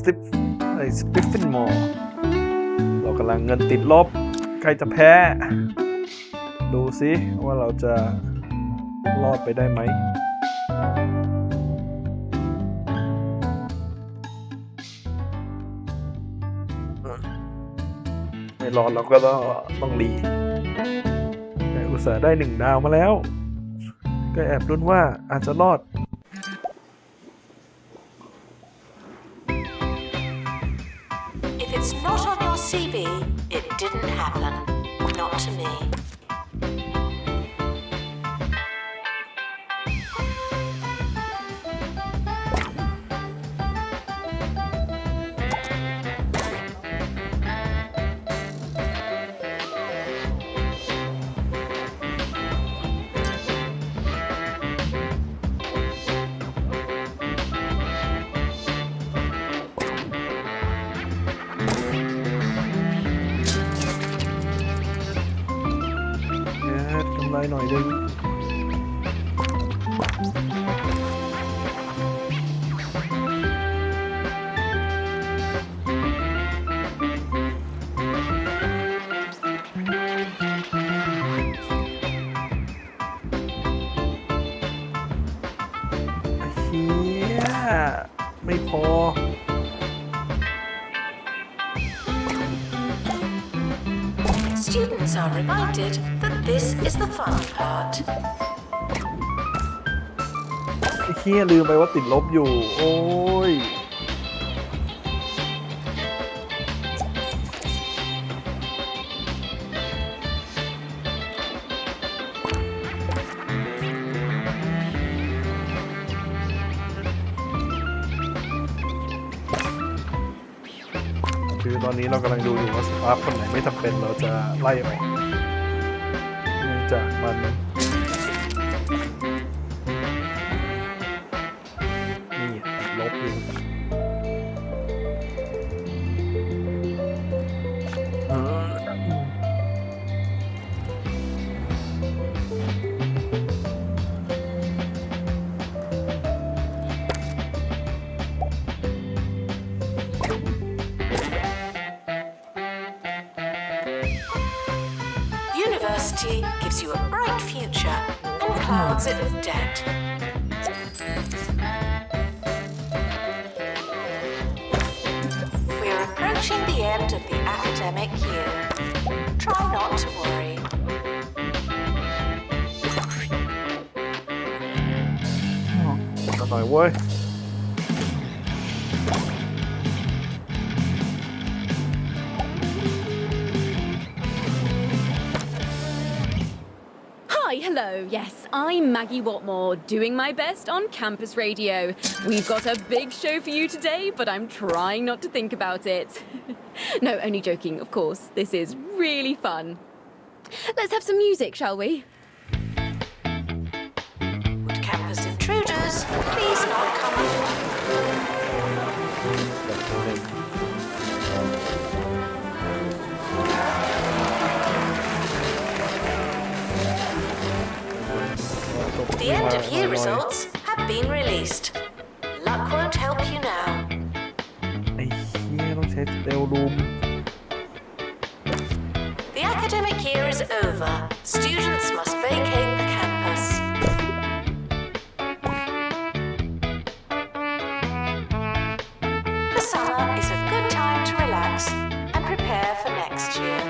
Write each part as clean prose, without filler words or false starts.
สปิฟฟินมอร์เรากำลังเงินติดลบใครจะแพ้ดูซิว่าเราจะรอดไปได้ไหมไม่รอดเราก็ต้องรีแต่อุตส่าห์ได้1 ดาวมาแล้วก็แอบลุ้นว่าอาจจะรอดIt's not on your CV. It didn't happen. Not to me.หน่อยนึงเฮียไม่พอStudents are reminded that this is the fun part. เฮียลืมไปว่าติดลบอยู่โอ้ยคือตอนนี้เรากำลังดูอยู่ว่าสตาฟคนไหนไม่จำเป็นเราจะไล่ออกเนื่องจากมันนี่ลบอยู่University gives you a bright future and clouds it with debt. We are approaching the end of the academic year. Try not to worry. ก็หน่อยเว้ยHello, yes, I'm Maggie Watmore, doing my best on campus radio. We've got a big show for you today, but I'm trying not to think about it. No, only joking, of course. This is really fun. Let's have some music, shall we? Would campus intruders please not come in? The end of year results have been released. Luck won't help you now. ไอ้เหี้ยต้องใช้เตลรูม The academic year is over. Students must vacate the campus. The summer is a good time to relax and prepare for next year.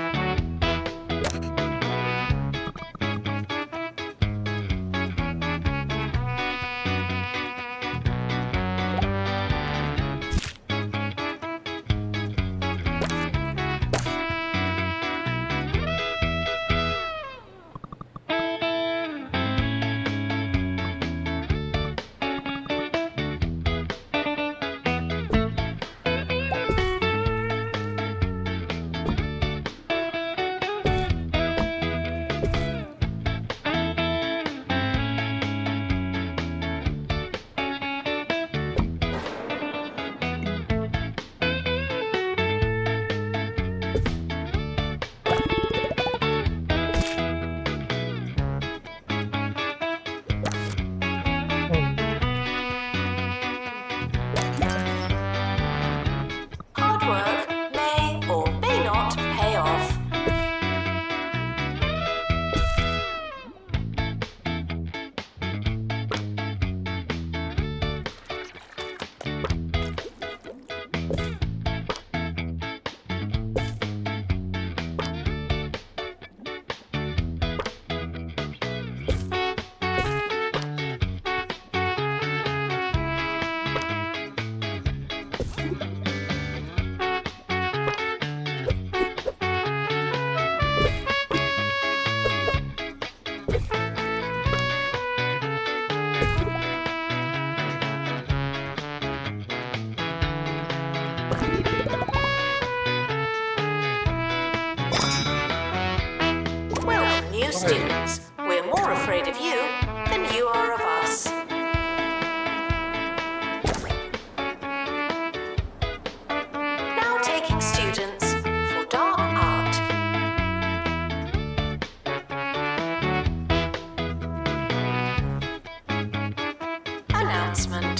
announcement.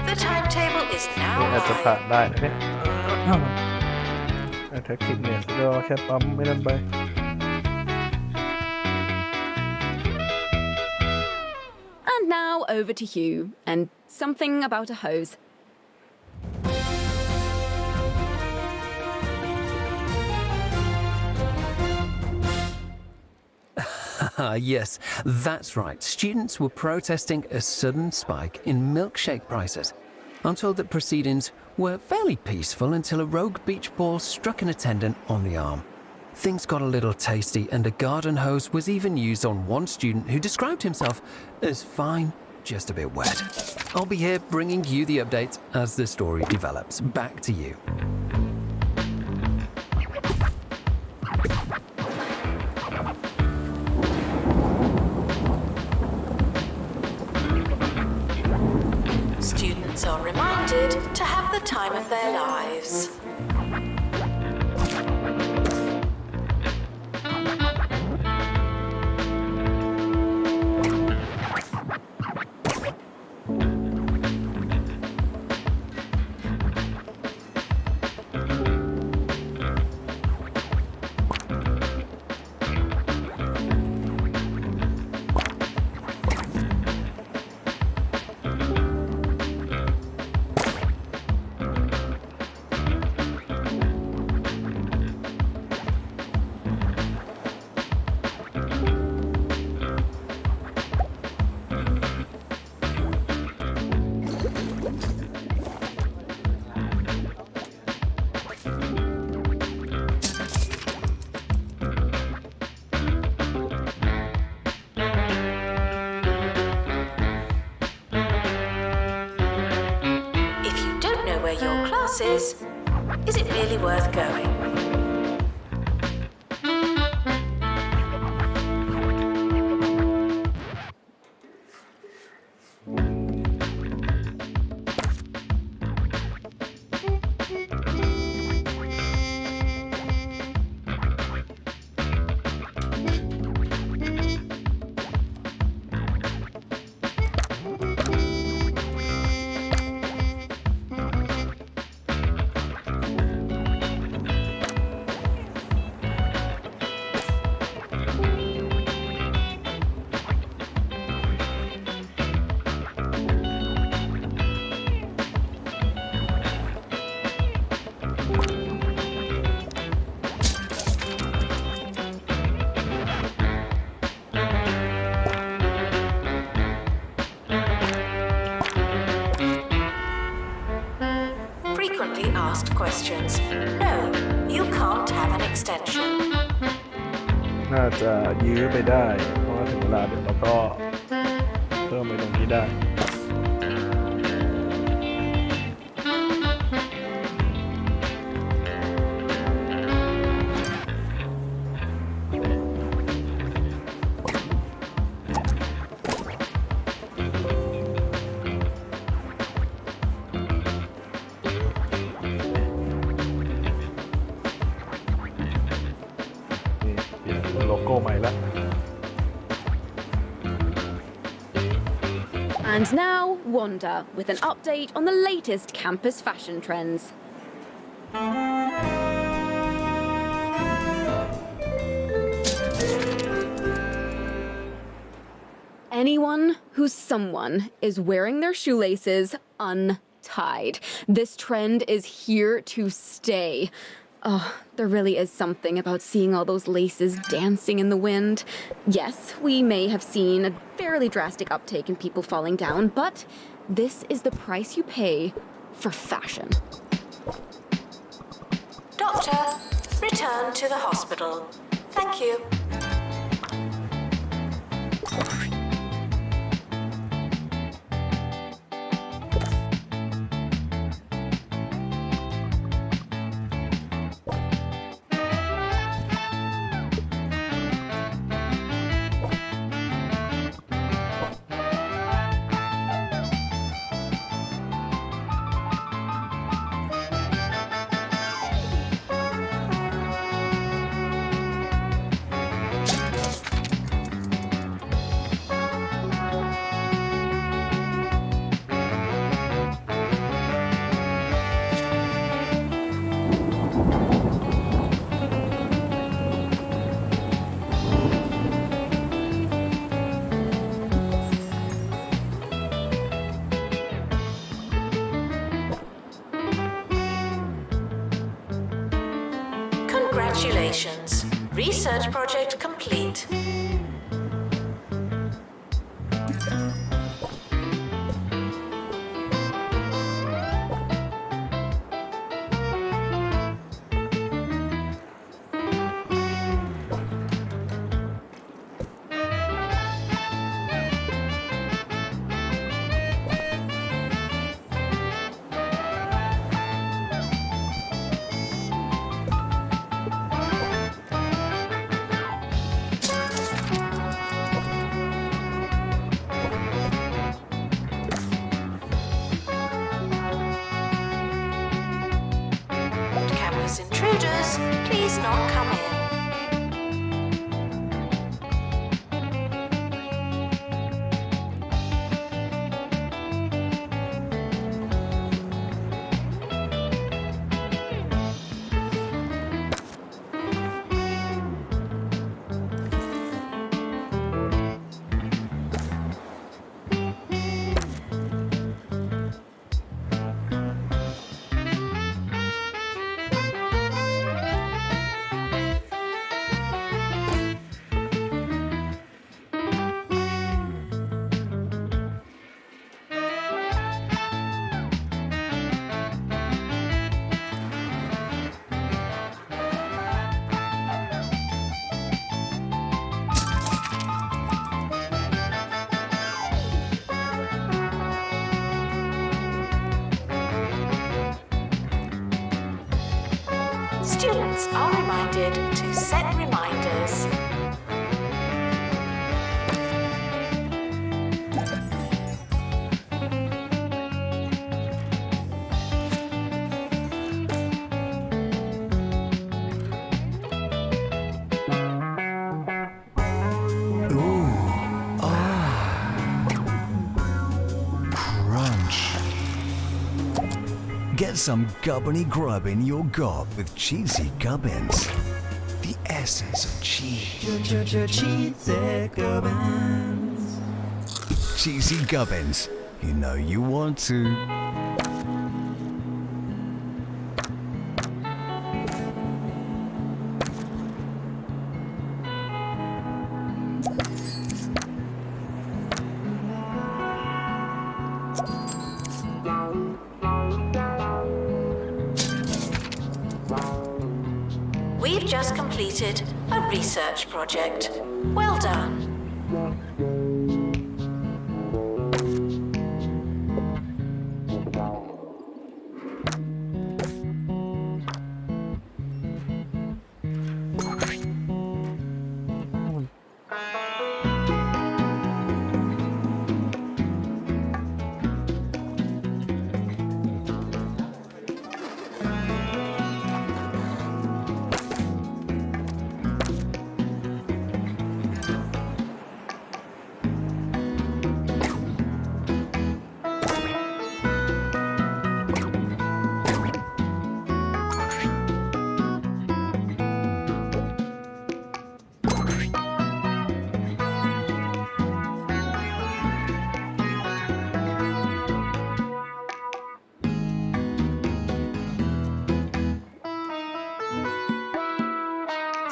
The timetable is นี่ now อาจจะผ่าน live. ได้นะเนี่ยแท็กติกเนี่ยก็แค่ปั๊มไม่นั่นไป And now over to Hugh and something about a hose. Yes, that's right. Students were protesting a sudden spike in milkshake prices. I'm told that proceedings were fairly peaceful until a rogue beach ball struck an attendant on the arm. Things got a little tasty and a garden hose was even used on one student who described himself as fine, just a bit wet. I'll be here bringing you the updates as the story develops. Back to you. Students are reminded to have the time of their lives. Is it really worth going? Frequently asked questions. No, you can't have an extension. น่าจะยื้อไปได้ เพราะว่าถึงเวลาเดี๋ยวเราก็เพิ่มไปตรงนี้ได้ โลโก้ใหม่ละ And now, Wanda with an update on the latest campus fashion trends. Anyone who's someone is wearing their shoelaces untied. This trend is here to stay. Oh, there really is something about seeing all those laces dancing in the wind. Yes, we may have seen a fairly drastic uptake in people falling down, but this is the price you pay for fashion. Doctor, return to the hospital. Thank you. Congratulations. Research project complete. Campus intruders, please not come in. Students are reminded to set reminders. Crunch. Get some gubbiny grub in your gob with cheesy gubbins. The essence of cheese. Cheesy gubbins. Cheesy gubbins. You know you want to. We've just completed a research project. Well done.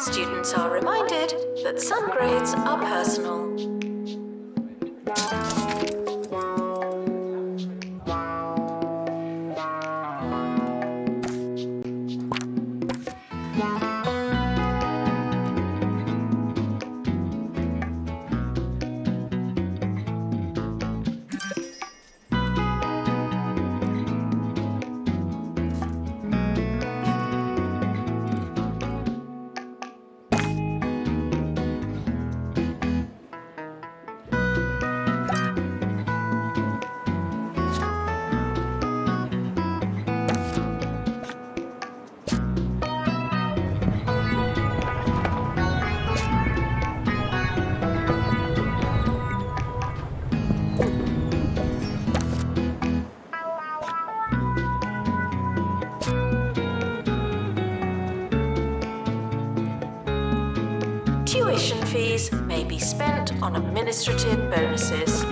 Students are reminded that some grades are personal. Tuition fees may be spent on administrative bonuses.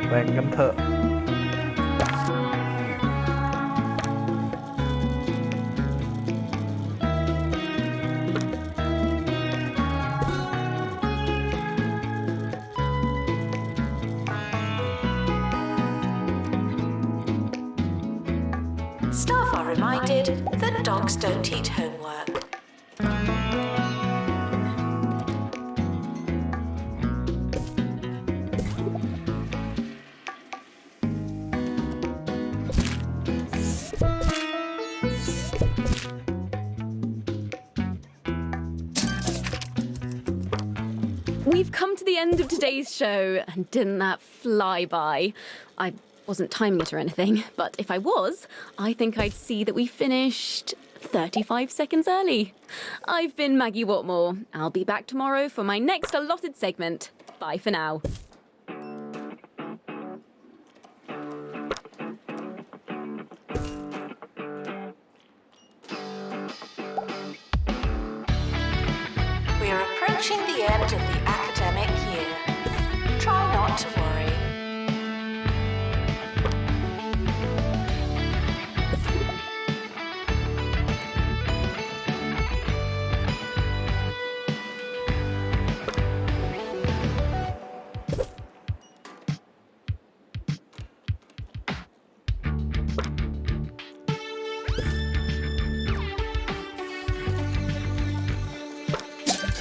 แบ่งกันเถอะ Staff are reminded that dogs don't eat homework. We've come to the end of today's show, and didn't that fly by? I wasn't timing it or anything, but if I was, I think I'd see that we finished 35 seconds early. I've been Maggie Watmore. I'll be back tomorrow for my next allotted segment. Bye for now. We are approaching the end of the academic year. Try not to worry.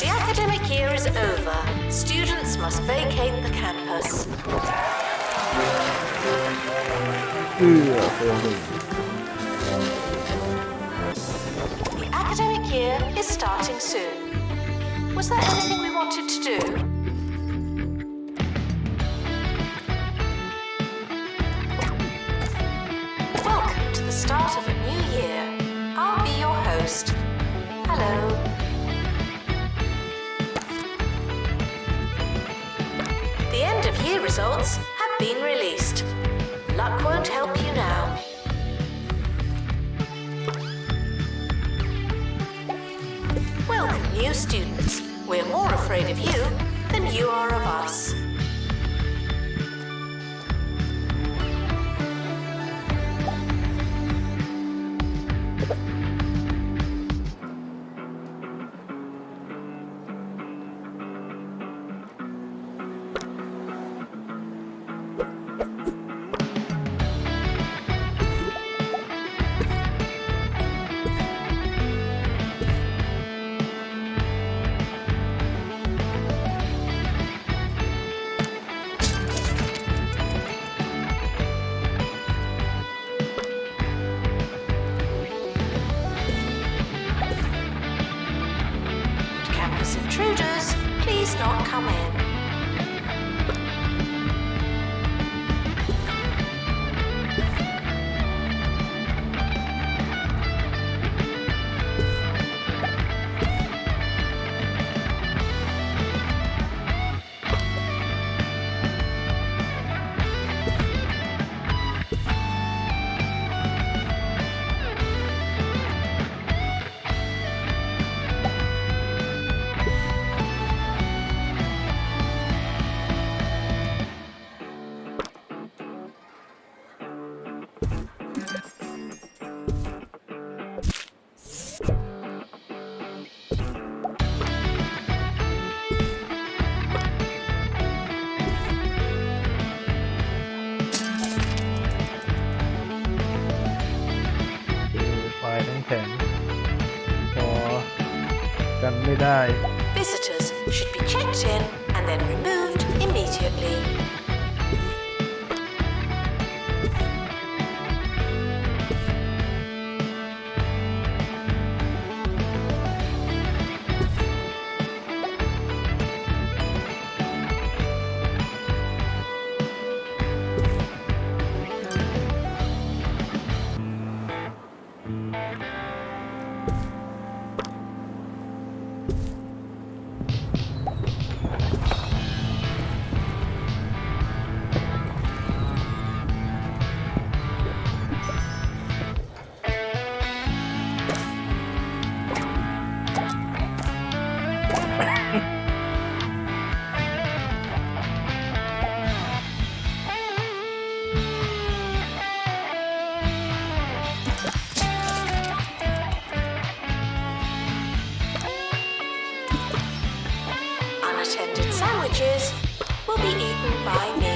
The academic year is over. Students must vacate the campus. เฟลหนึ่ง The academic year is starting soon. Was there anything we wanted to do? Welcome to the start of a new year. I'll be your host. Hello. The end of year results have been released. Luck won't help you now. Welcome, new students. We're more afraid of you than you are of us. Campus intruders, please not come in. Visitors should be checked in and then removed immediately. sandwiches will be eaten by me.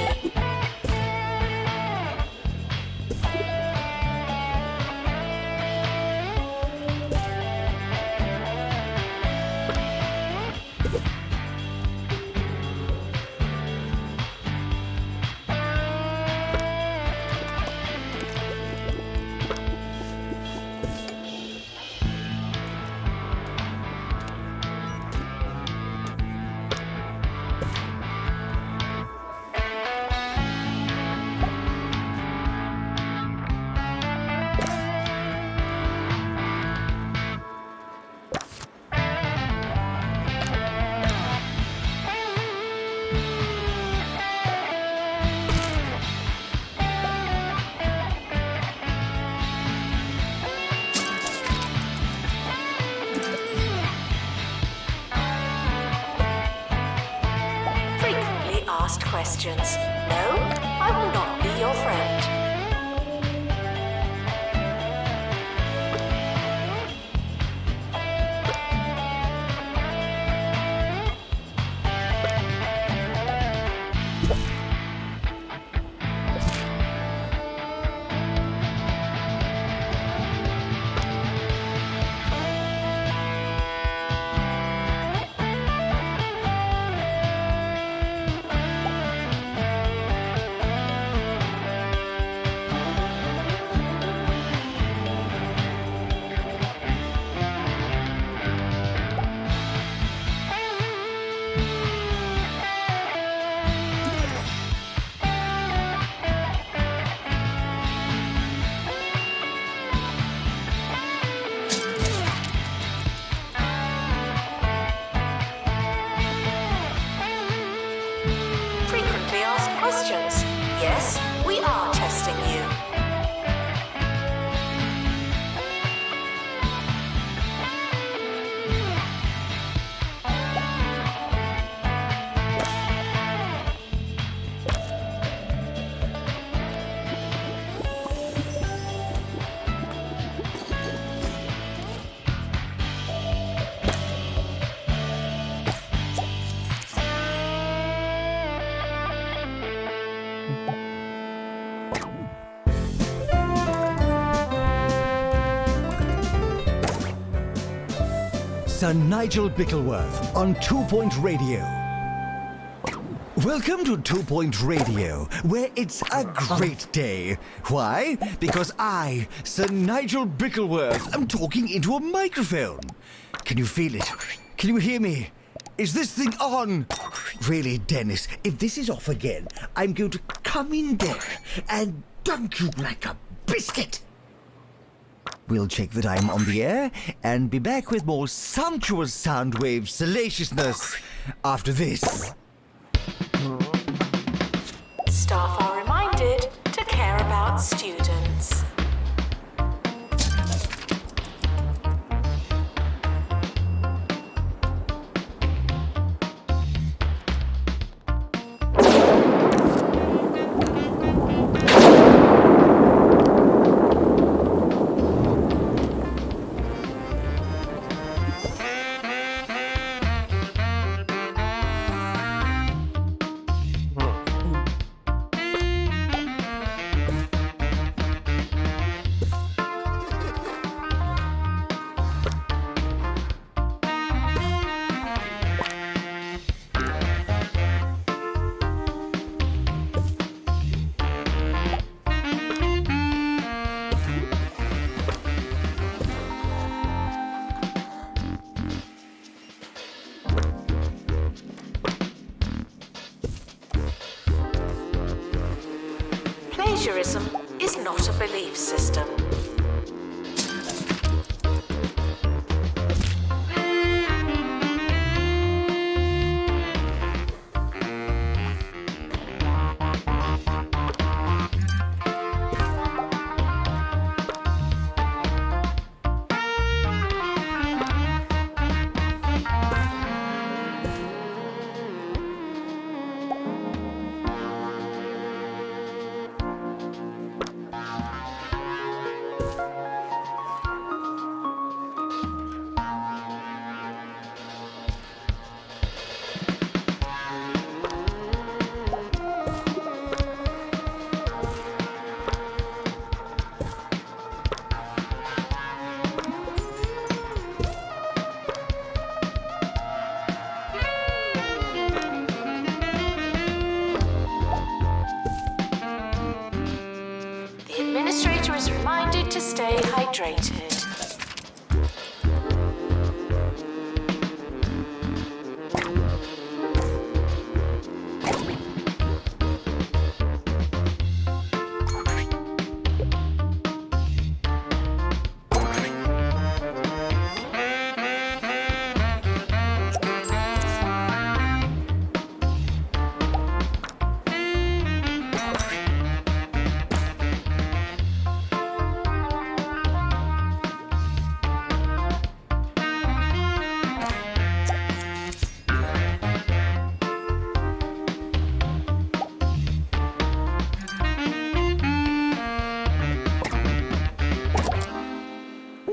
Questions. No, I will not be your friend. Yes, we are testing you. Sir Nigel Bickleworth on 2 Point Radio. Welcome to 2 Point Radio, where it's a great day. Why? Because I, Sir Nigel Bickleworth, am talking into a microphone. Can you feel it? Can you hear me? Is this thing on? Really, Dennis, if this is off again, I'm going to come in there and dunk you like a biscuit. We'll check that I'm on the air and be back with more sumptuous sound wave salaciousness after this. Staff are reminded to care about students. Plagiarism is not a belief system. frustrated.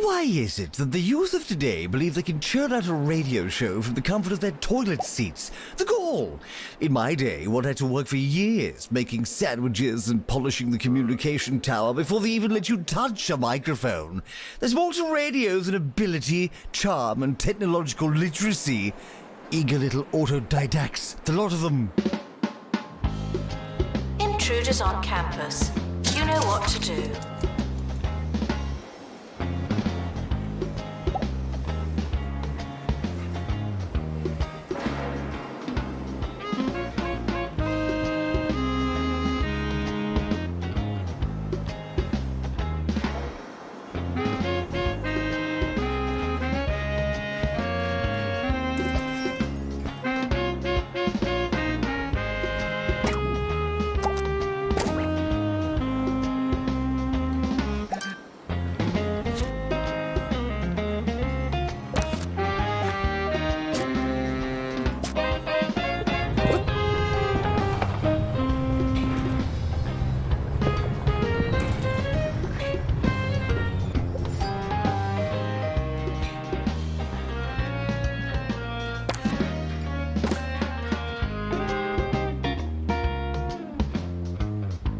Why is it that the youth of today believe they can churn out a radio show from the comfort of their toilet seats? The gall! In my day, one had to work for years, making sandwiches and polishing the communication tower before they even let you touch a microphone. There's more to radio than ability, charm, and technological literacy. Eager little autodidacts, the lot of them. Intruders on campus. You know what to do.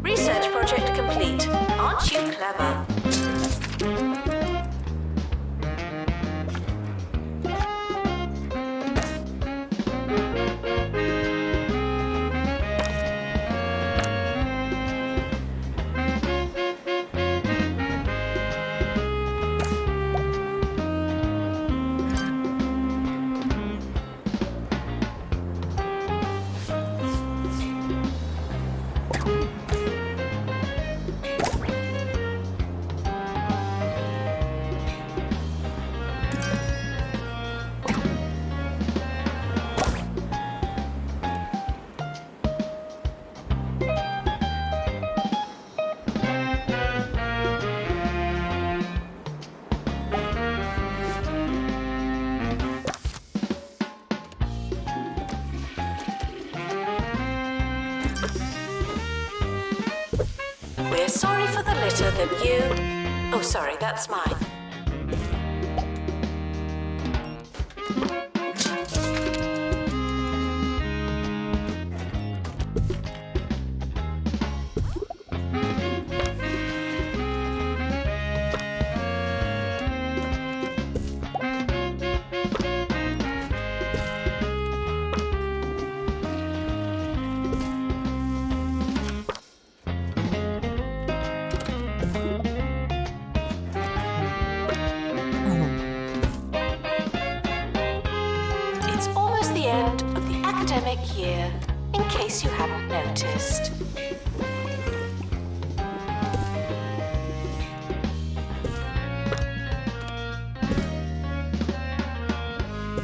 Research project complete. Aren't you clever? We're sorry for the litter that you... Oh, sorry, that's mine. It's almost the end of the academic year, in case you hadn't noticed.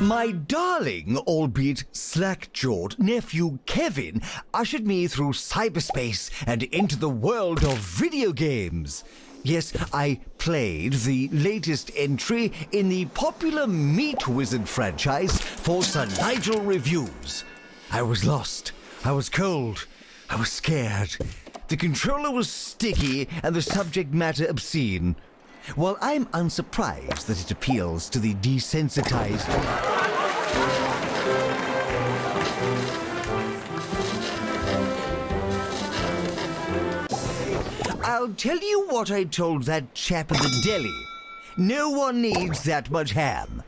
My darling, albeit slack-jawed, nephew Kevin ushered me through cyberspace and into the world of video games. Yes, I played the latest entry in the popular Meat Wizard franchise for Sir Nigel reviews. I was lost, I was cold, I was scared. The controller was sticky and the subject matter obscene. While I'm unsurprised that it appeals to the desensitized... I'll tell you what I told that chap at the deli. No one needs that much ham.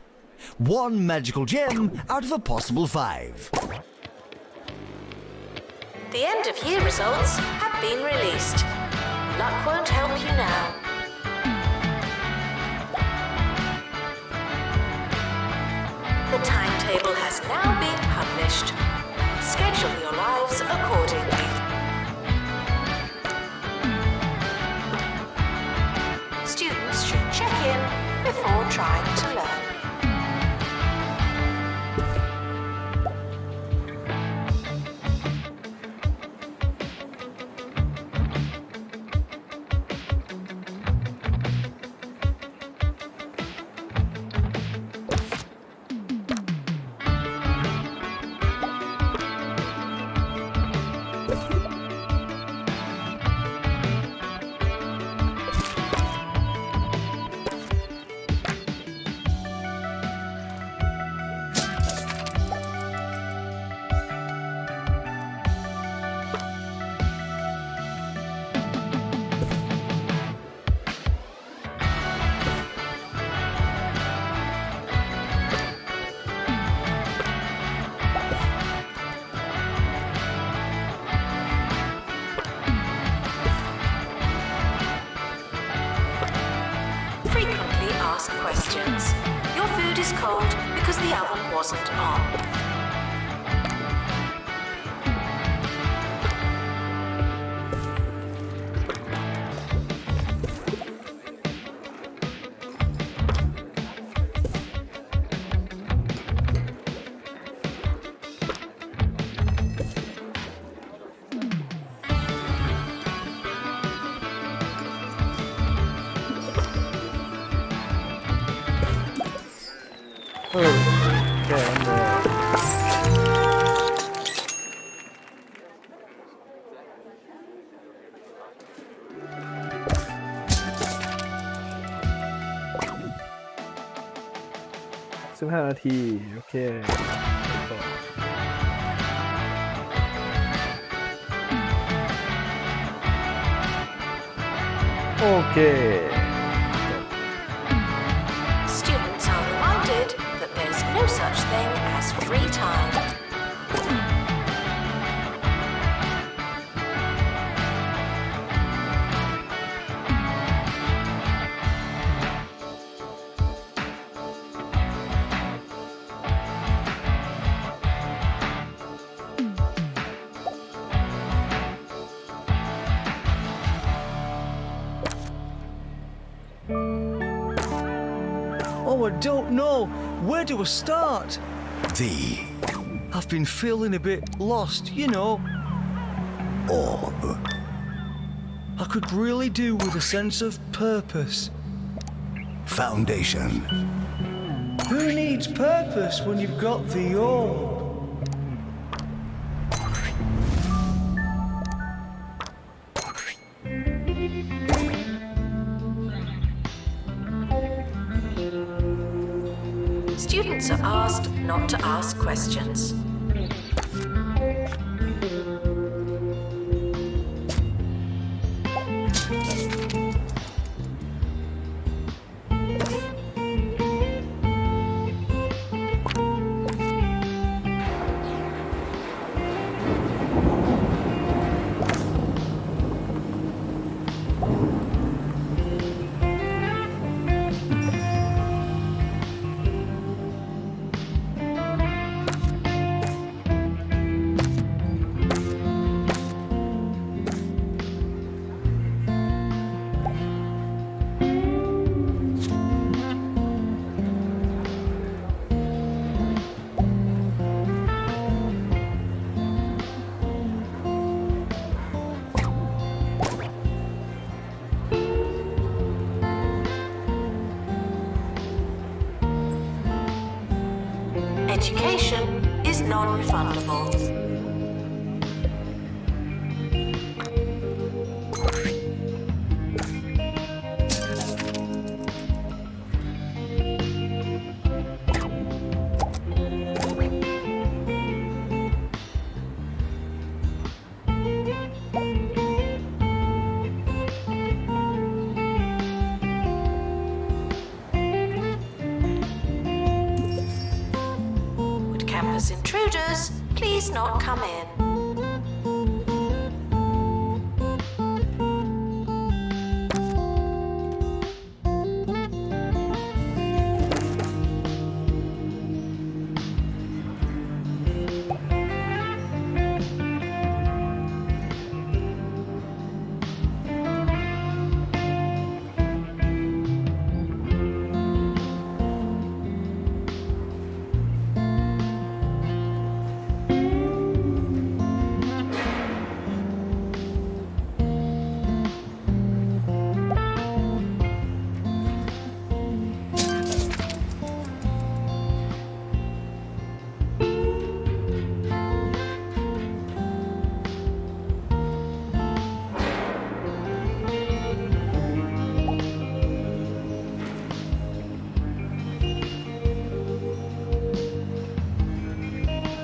One magical gem out of a possible 5. The end of year results have been released. Luck won't help you now. The timetable has now been published. Schedule your lives accordingly. Students should check in before trying to learn. Frequently asked questions. Your food is cold because the oven wasn't on.แก้มันเลย15 นาที โอเคต่อโอเค Students are reminded that there's no such thing as free time. Oh, I don't know. Where do I start? I've been feeling a bit lost, you know. Orb. I could really do with a sense of purpose. Foundation. Who needs purpose when you've got the orb? Students are asked not to ask questions. Education is non-refundable. Campus intruders, please not come in.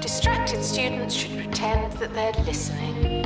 Distracted students should pretend that they're listening.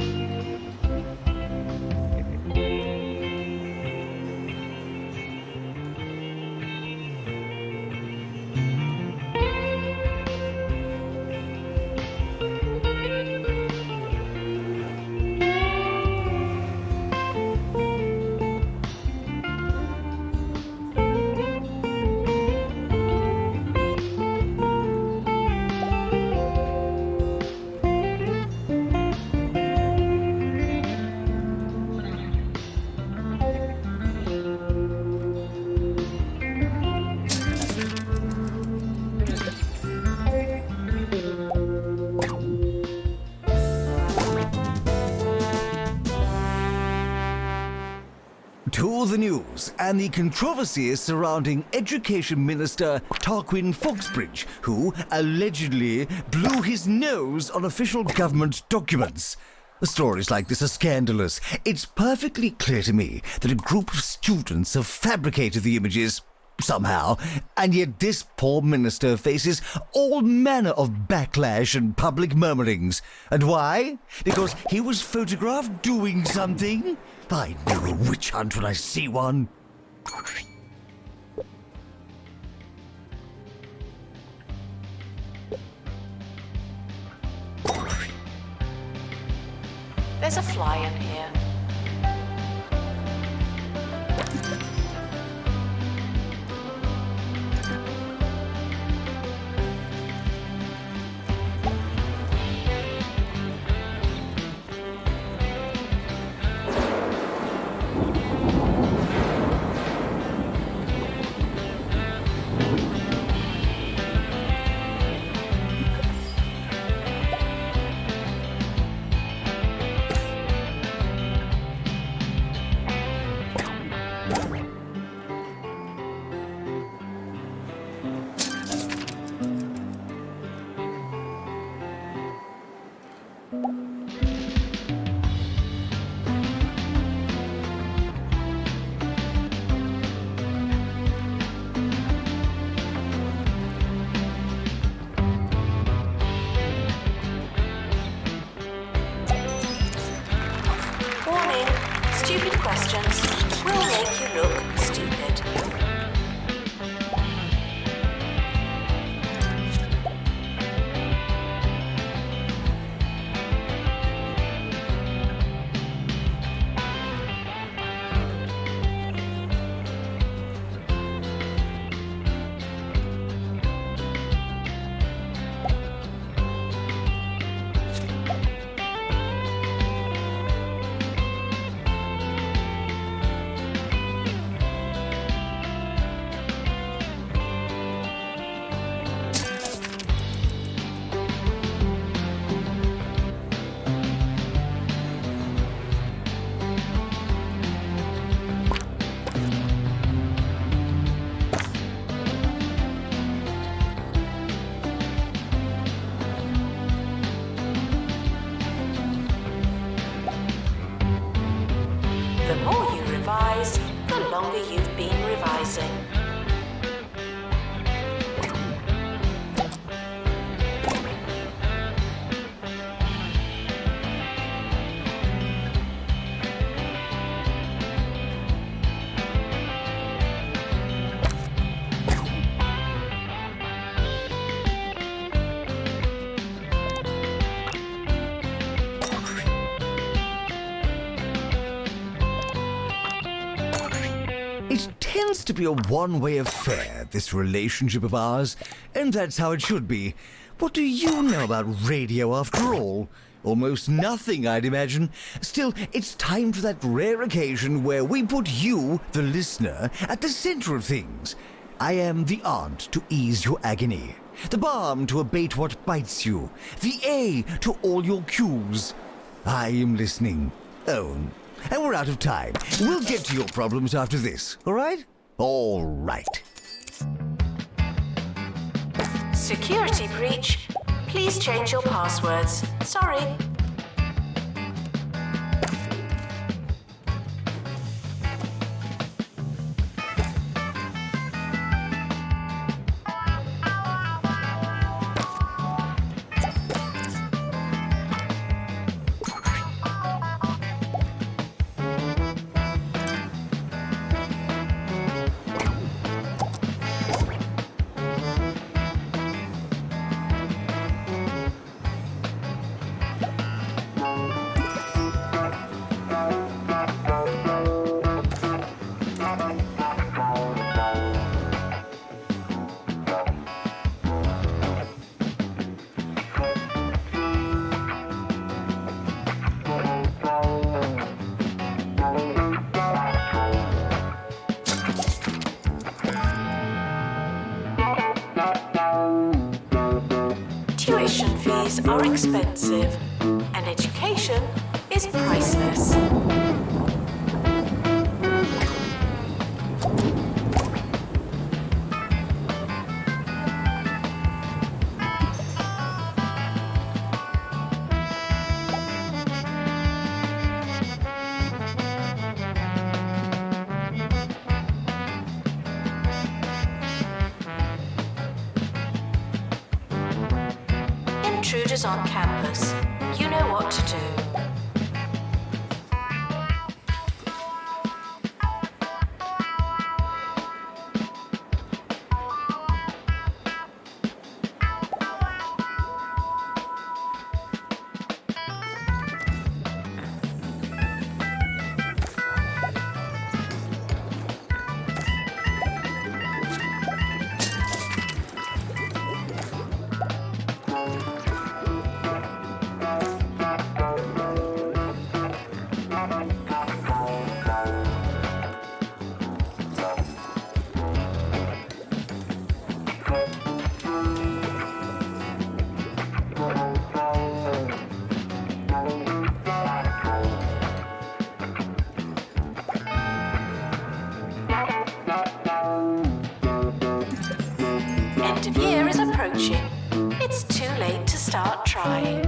To the news and the controversies surrounding Education Minister Tarquin Foxbridge, who allegedly blew his nose on official government documents. Stories like this are scandalous. It's perfectly clear to me that a group of students have fabricated the images somehow, and yet this poor minister faces all manner of backlash and public murmurings. And why? Because he was photographed doing something? I know a witch hunt when I see one. There's a fly in here. Warning, stupid questions will make you look stupid. The more you revise, the longer you've been revising. It tends to be a one-way affair, this relationship of ours, and that's how it should be. What do you know about radio after all? Almost nothing, I'd imagine. Still, it's time for that rare occasion where we put you, the listener, at the center of things. I am the aunt to ease your agony, the balm to abate what bites you, the A to all your cues. I am listening. Oh, and we're out of time. We'll get to your problems after this, all right? All right. Security breach. Please change your passwords. Sorry. Tuition fees are expensive, and education is priceless. Intruders on campus, you know what to do. End of year is approaching. It's too late to start trying.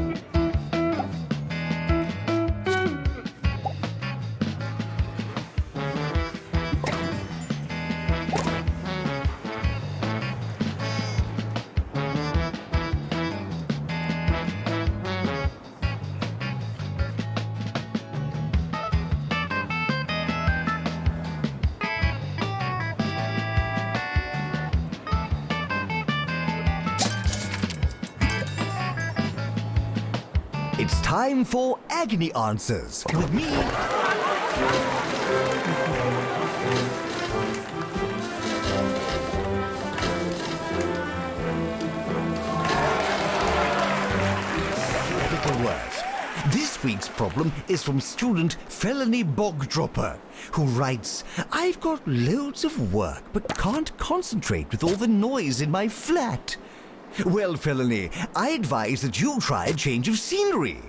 It's time for agony answers with me. Bickleworth. This week's problem is from student Felony Bogdropper, who writes, I've got loads of work but can't concentrate with all the noise in my flat. Well, Felony, I advise that you try a change of scenery.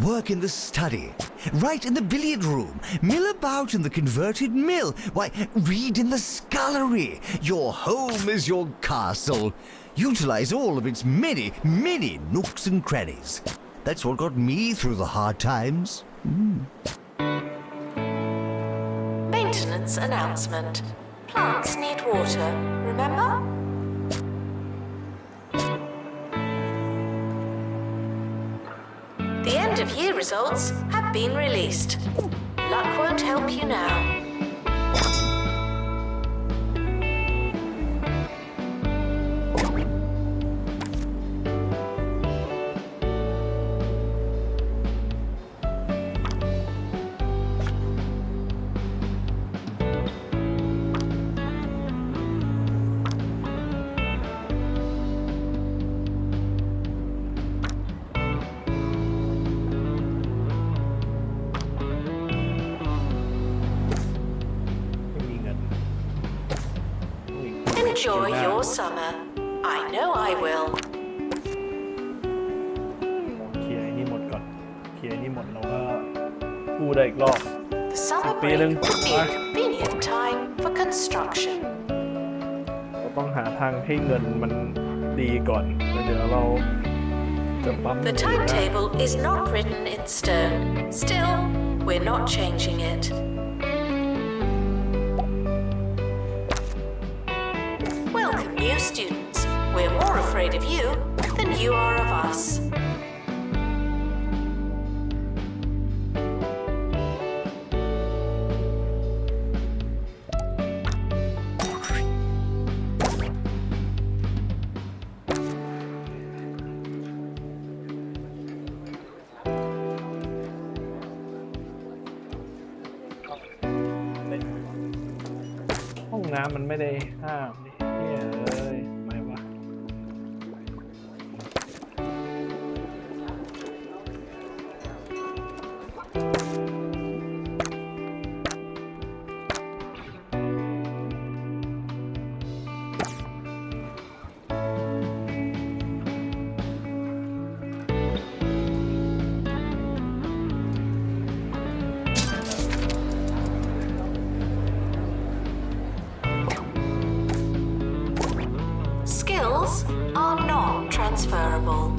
Work in the study, write in the billiard room, mill about in the converted mill, why, read in the scullery. Your home is your castle. Utilize all of its many, many nooks and crannies. That's what got me through the hard times. Maintenance announcement. Plants need water, remember? The end of year results have been released. Luck won't help you now. Enjoy your summer. I know I will. เคลียร์ไอ้นี่หมดก่อนเคลียร์ไอ้นี่หมดแล้วก็กู้ได้อีกรอบ The summer break would be a convenient time for construction. เราต้องหาทางให้เงินมันดีก่อนแล้วเดี๋ยวเราจะปั๊ม The timetable is not written in stone. Still, we're not changing it. Welcome, new students. We're more afraid of you than you are of us.ห้องน้ำมันไม่ได้ห้ามนี่เอ้ยไม่วะ preferable.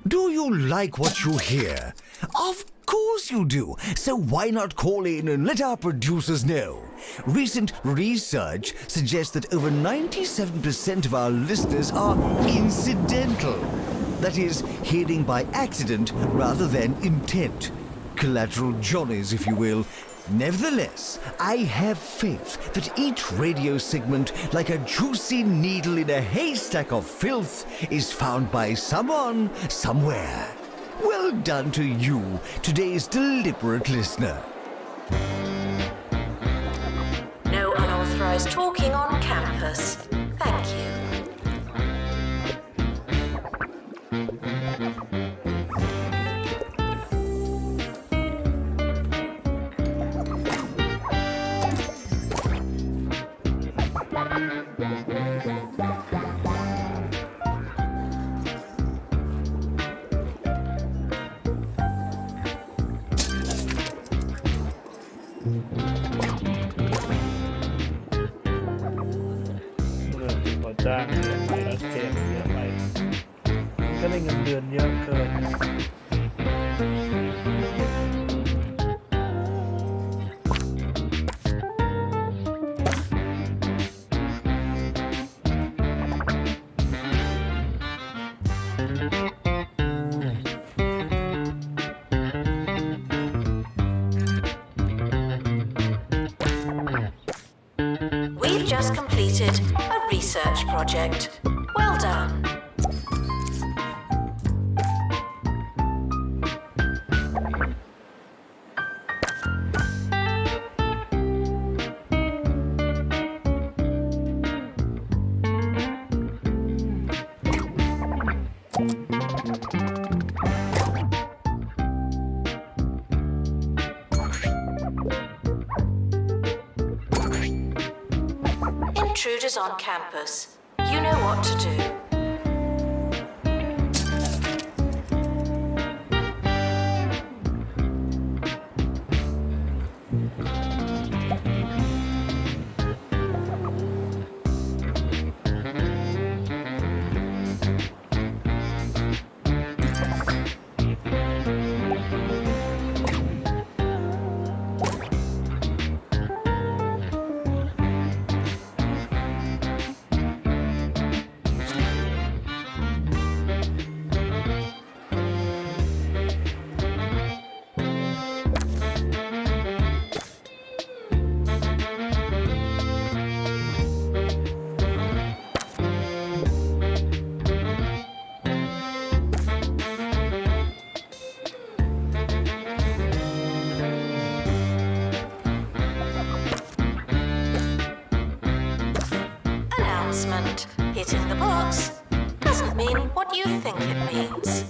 Do you like what you hear? Of course you do. So why not call in and let our producers know? Recent research suggests that over 97% of our listeners are incidental. That is, hearing by accident rather than intent. Collateral Johnnies, if you will. Nevertheless, I have faith that each radio segment, like a juicy needle in a haystack of filth, is found by someone, somewhere. Well done to you, today's deliberate listener. No unauthorized talking on campus. Thank you.จ้างเยอะไปแล้วเกมเยอะไปก็ได้เงินเดือนเยอะเกิน We've just completed a research project. Well done. Intruders on campus. You know what to do. Hitting the box doesn't mean what you think it means.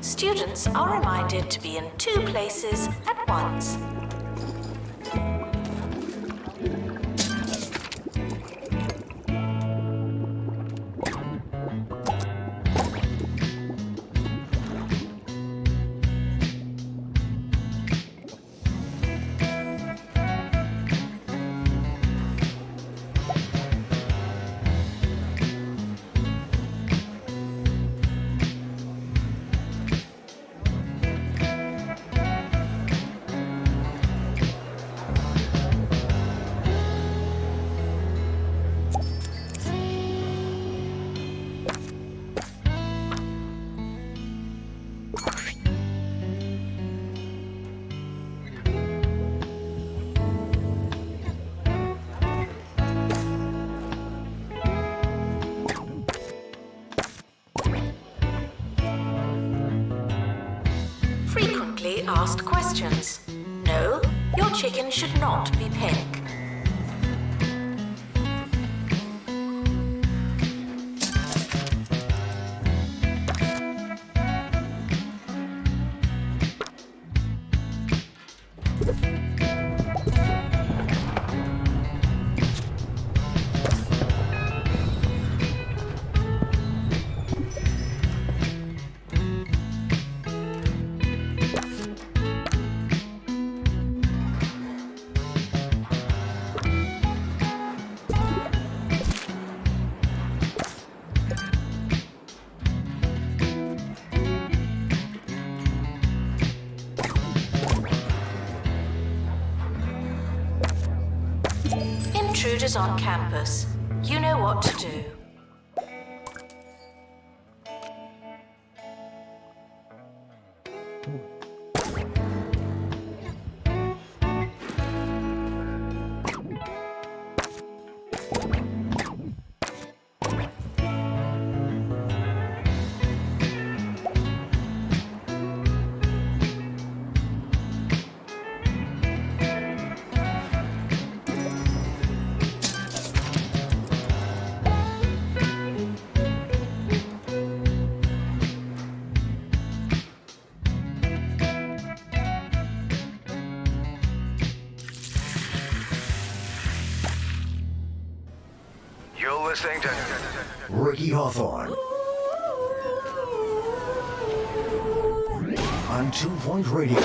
Students are reminded to be in 2 places at once. Frequently asked questions. No, your chicken should not be pink. Intruders on campus. You know what to do. You're listening to Ricky Hawthorne on 2 Point Radio.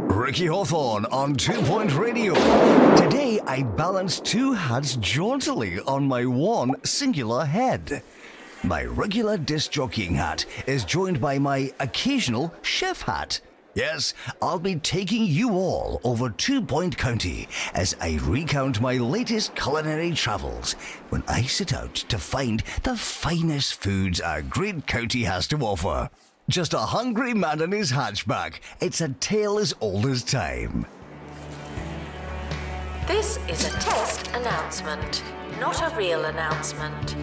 Ricky Hawthorne on 2 Point Radio. Today I balance 2 hats jauntily on my one singular head. My regular disc jockeying hat is joined by my occasional chef hat. Yes, I'll be taking you all over 2 Point County as I recount my latest culinary travels when I set out to find the finest foods our great county has to offer. Just a hungry man and his hatchback. It's a tale as old as time. This is a test announcement, not a real announcement.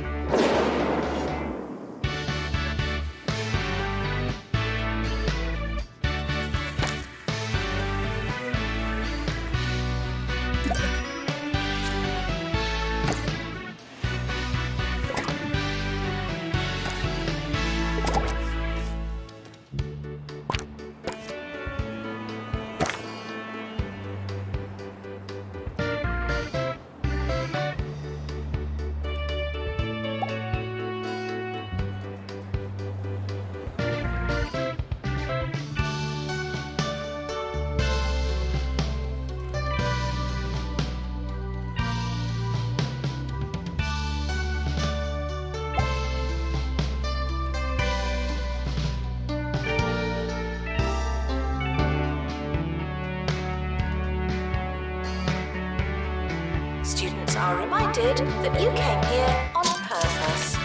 Students are reminded that you came here on purpose.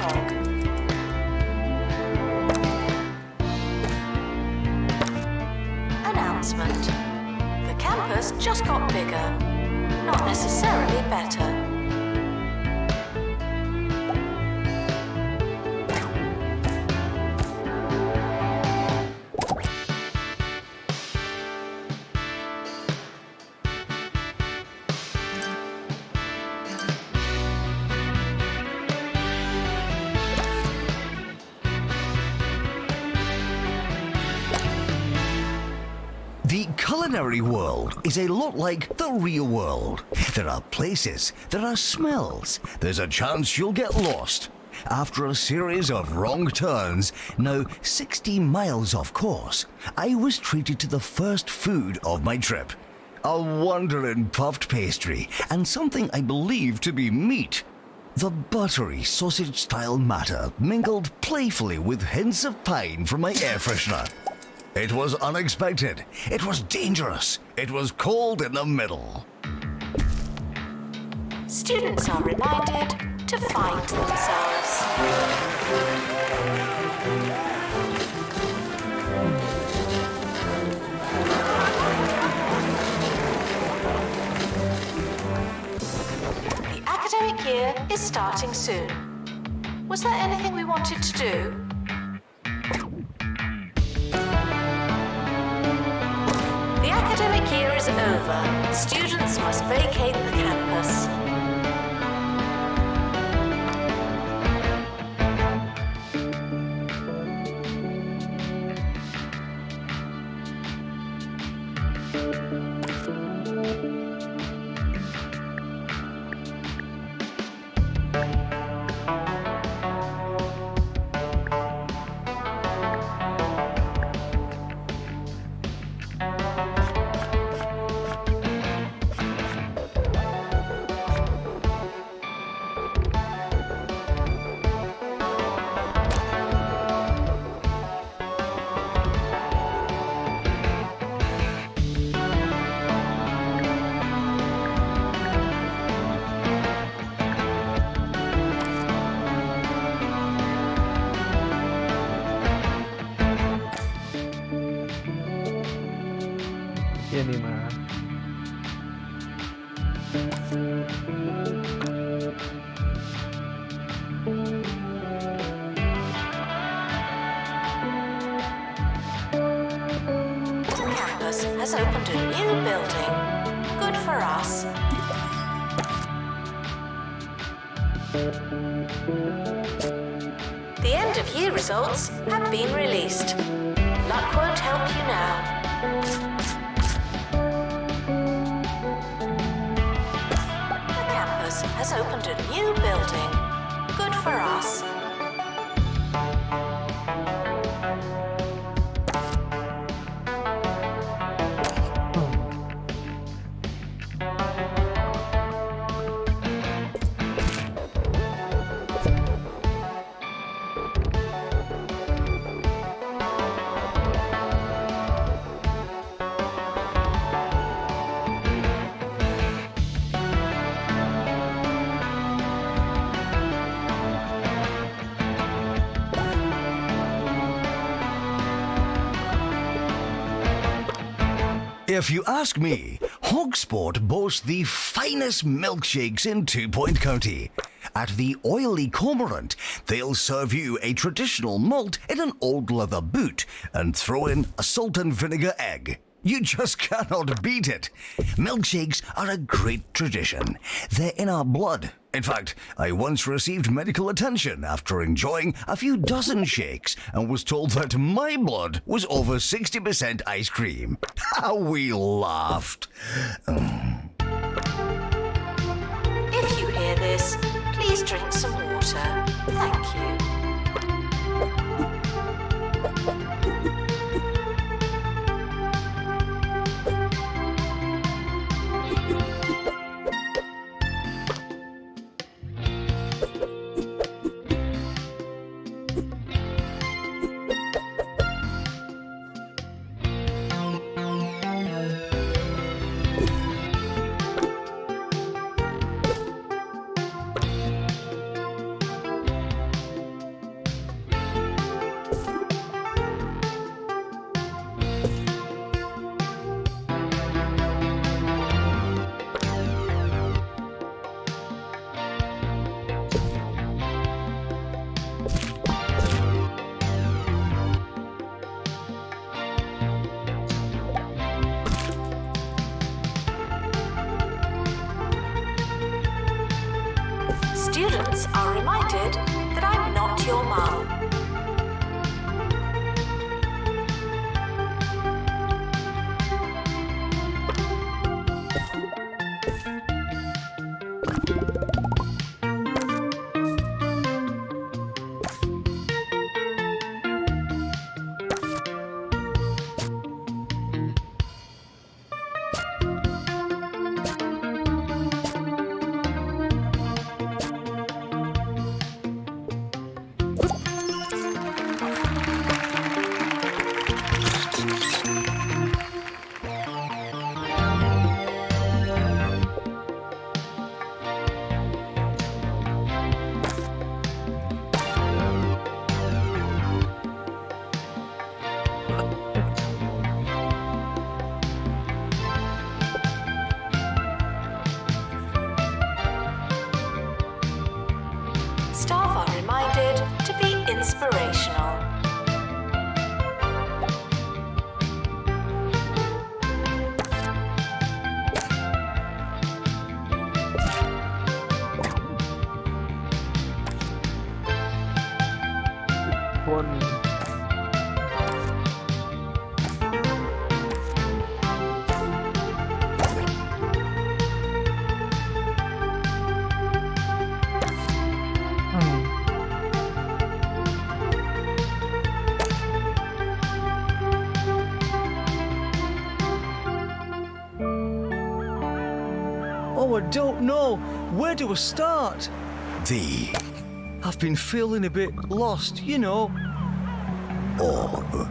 hedgehog. Announcement. The campus just got bigger, not necessarily better. The culinary world is a lot like the real world. There are places, there are smells, there's a chance you'll get lost. After a series of wrong turns, now 60 miles off course, I was treated to the first food of my trip. A wondering puffed pastry and something I believe to be meat. The buttery sausage-style matter mingled playfully with hints of pine from my air freshener. It was unexpected, it was dangerous, it was cold in the middle. Students are reminded to find themselves. The academic year is starting soon. Was there anything we wanted to do? The academic year is over. Students must vacate the campus. Has opened a new building. Good for us. The end of year results have been released. Luck won't help you now. The campus has opened a new building. Good for us. If you ask me, Hogsport boasts the finest milkshakes in 2 Point County. At the Oily Cormorant, they'll serve you a traditional malt in an old leather boot and throw in a salt and vinegar egg. You just cannot beat it. Milkshakes are a great tradition. They're in our blood. In fact, I once received medical attention after enjoying a few dozen shakes and was told that my blood was over 60% ice cream. How we laughed. If you hear this, please drink some water. Thank you. your mum. Staff are reminded to be inspirational. Oh, I don't know. Where do I start? The I've been feeling a bit lost, you know. orb.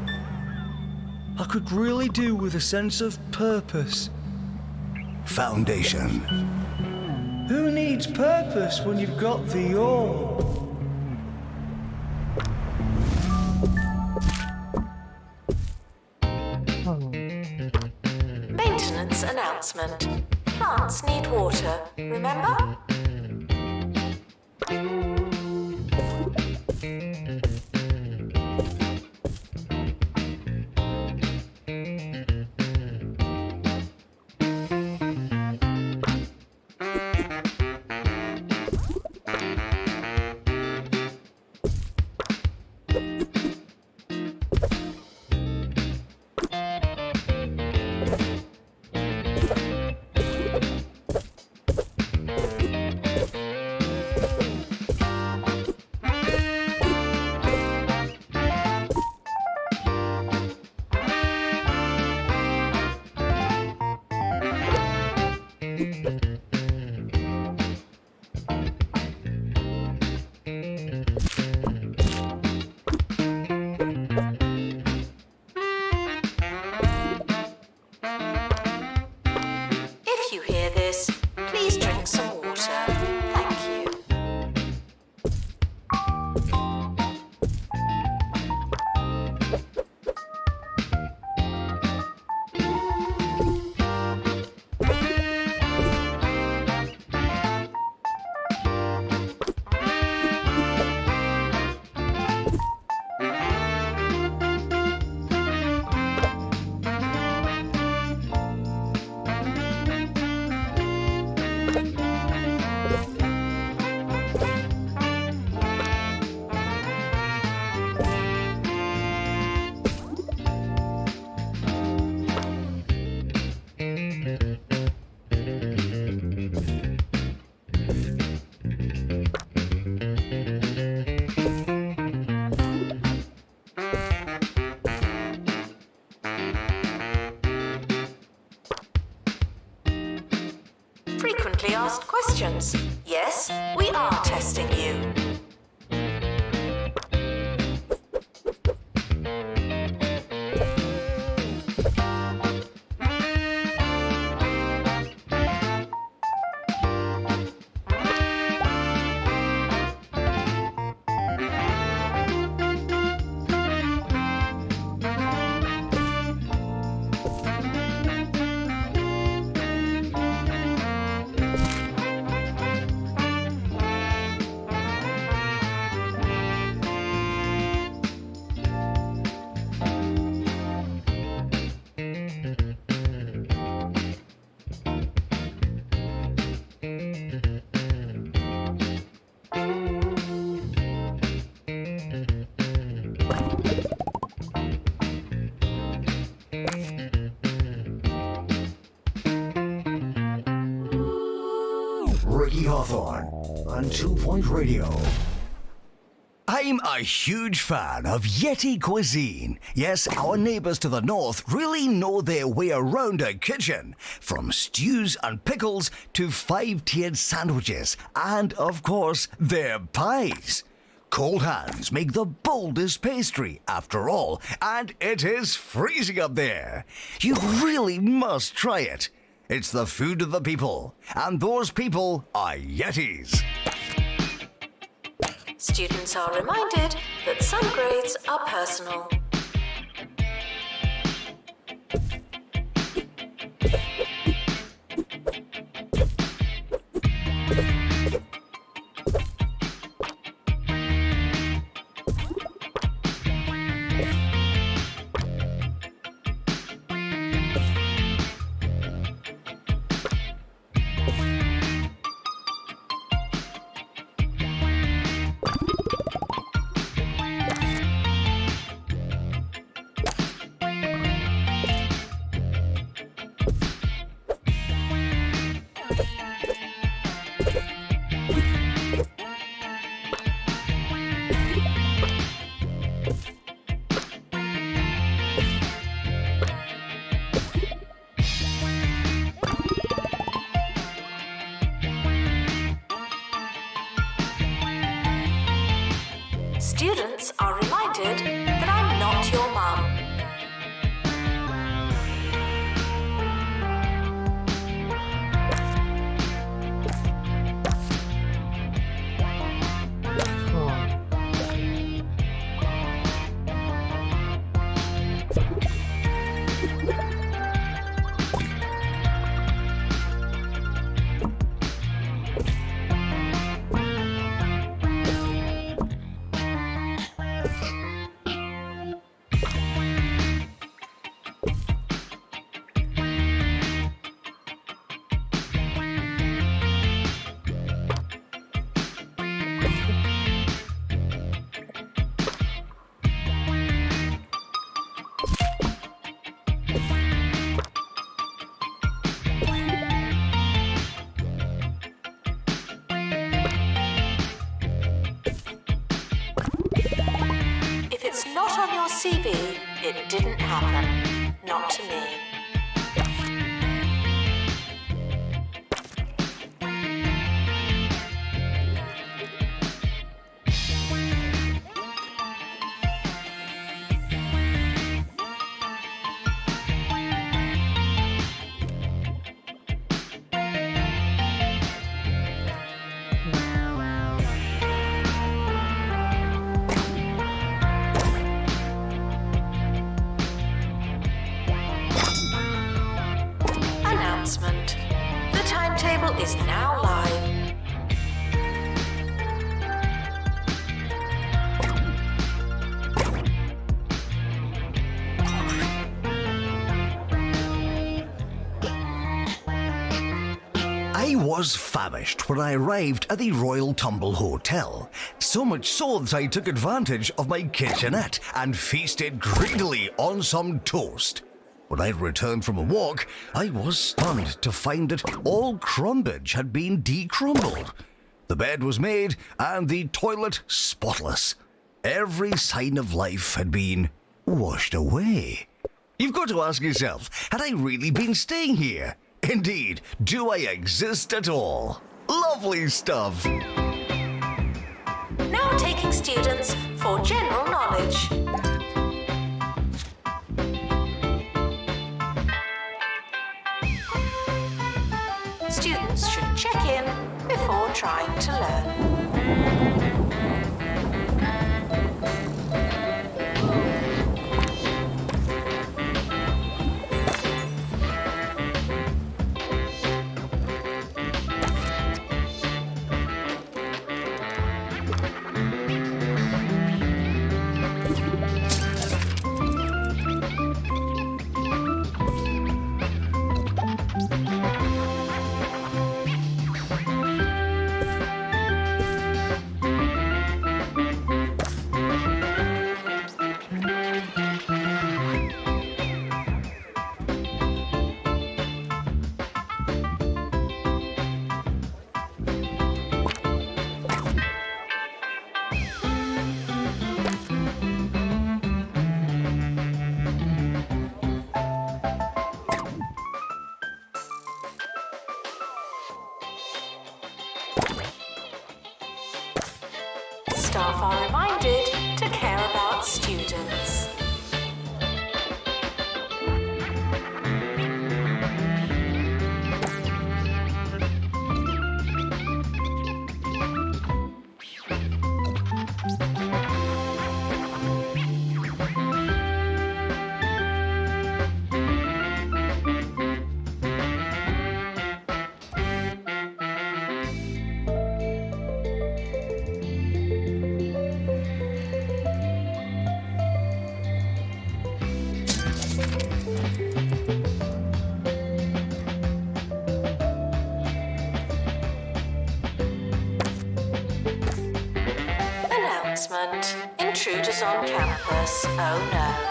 I could really do with a sense of purpose. Foundation. Who needs purpose when you've got the orb? Maintenance announcement. Plants need water, remember? and 2 Point Radio. I'm a huge fan of Yeti cuisine. Yes, our neighbours to the north really know their way around a kitchen. From stews and pickles to 5-tiered sandwiches and, of course, their pies. Cold hands make the boldest pastry, after all, and it is freezing up there. You really must try it. It's the food of the people, and those people are Yetis. Students are reminded that some grades are personal. Students are reminded that I'm not your mum. If it's not on your CV, it didn't happen. Not to me. Announcement. The timetable is now live. I was famished when I arrived at the Royal Tumble Hotel. So much so that I took advantage of my kitchenette and feasted greedily on some toast. When I returned from a walk, I was stunned to find that all crumbage had been decrumbled. The bed was made and the toilet spotless. Every sign of life had been washed away. You've got to ask yourself, had I really been staying here? Indeed, do I exist at all? Lovely stuff. Now taking students for general knowledge. Students should check in before trying to learn. staff are reminded to care about students. Announcement. Intruders on campus. Oh no.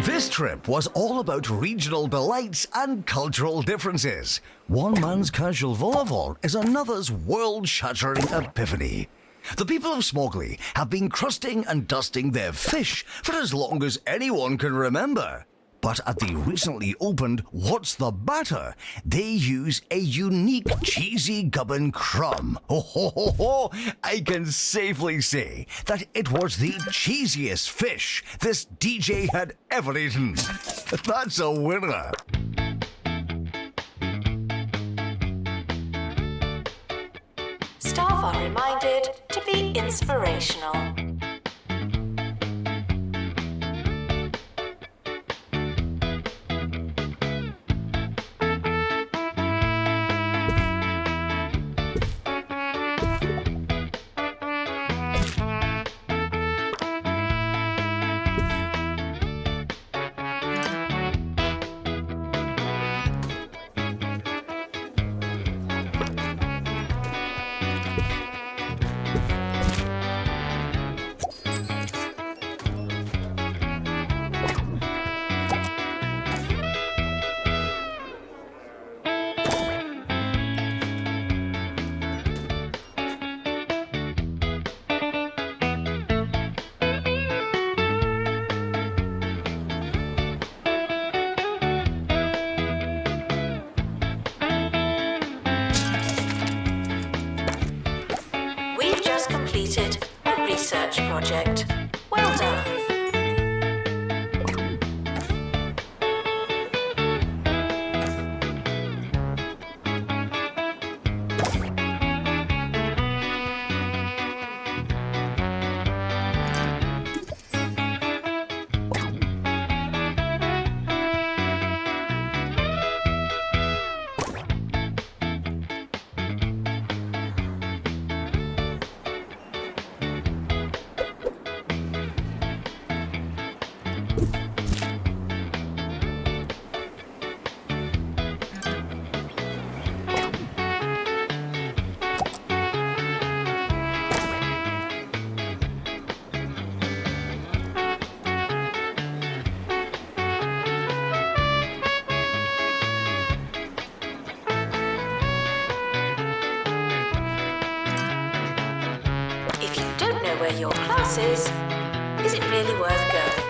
This trip was all about regional delights and cultural differences. One man's casual vol-au-vent is another's world-shattering epiphany. The people of Smogly have been crusting and dusting their fish for as long as anyone can remember. But at the recently opened What's the Batter, they use a unique cheesy gubbin crumb. Ho ho ho ho! I can safely say that it was the cheesiest fish this DJ had ever eaten. That's a winner. Staff are reminded to be inspirational. We've just completed a research project. Well done. If you don't know where your class is it really worth going?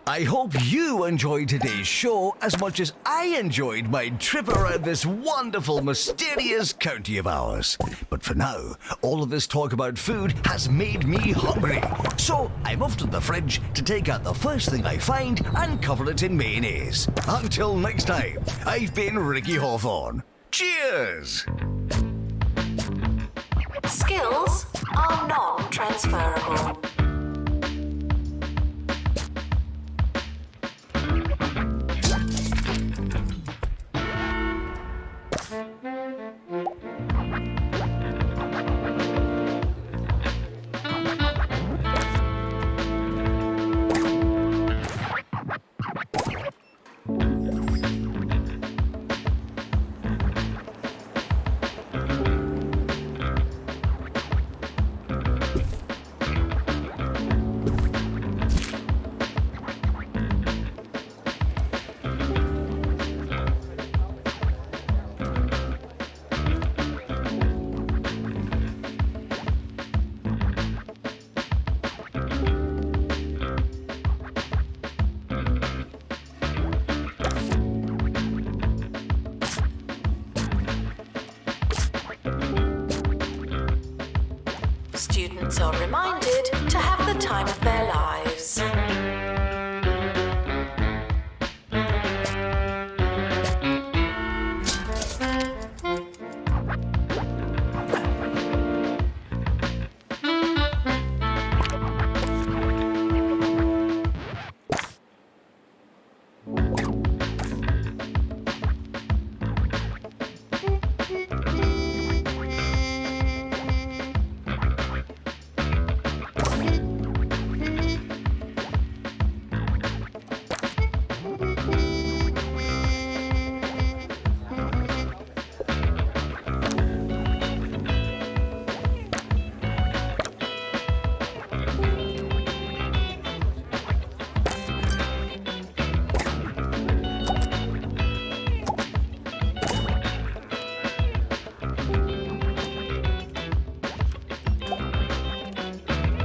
I hope you enjoyed today's show as much as I enjoyed my trip around this wonderful, mysterious county of ours. But for now, all of this talk about food has made me hungry. So I'm off to the fridge to take out the first thing I find and cover it in mayonnaise. Until next time, I've been Ricky Hawthorne. Cheers! Skills are non-transferable. Students are reminded to have the time of their lives.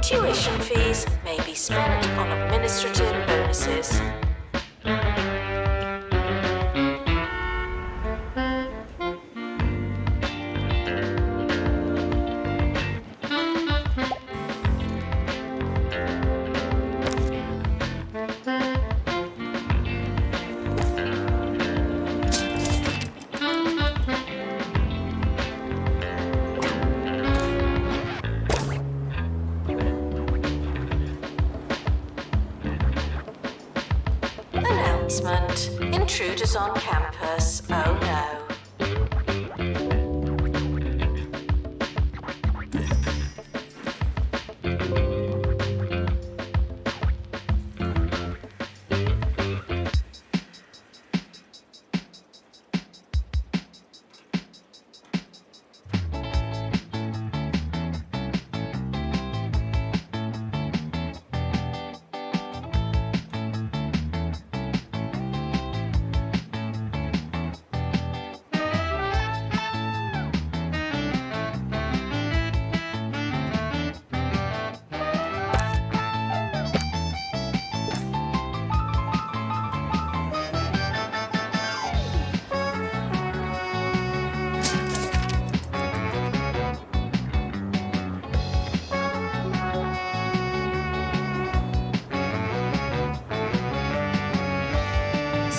Tuition fees may be spent on administrative bonuses. Announcement. Intruders on campus. Oh no.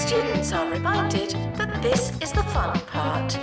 Students are reminded that this is the fun part.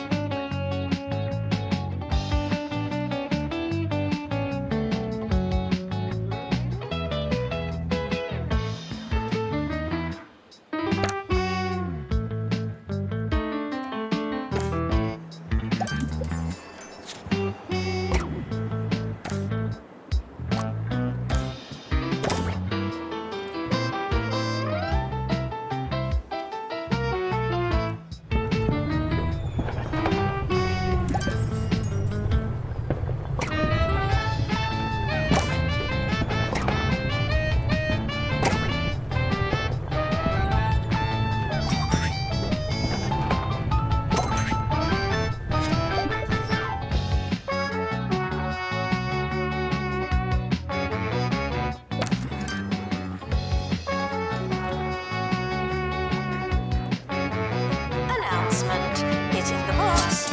Announcement. Hitting the box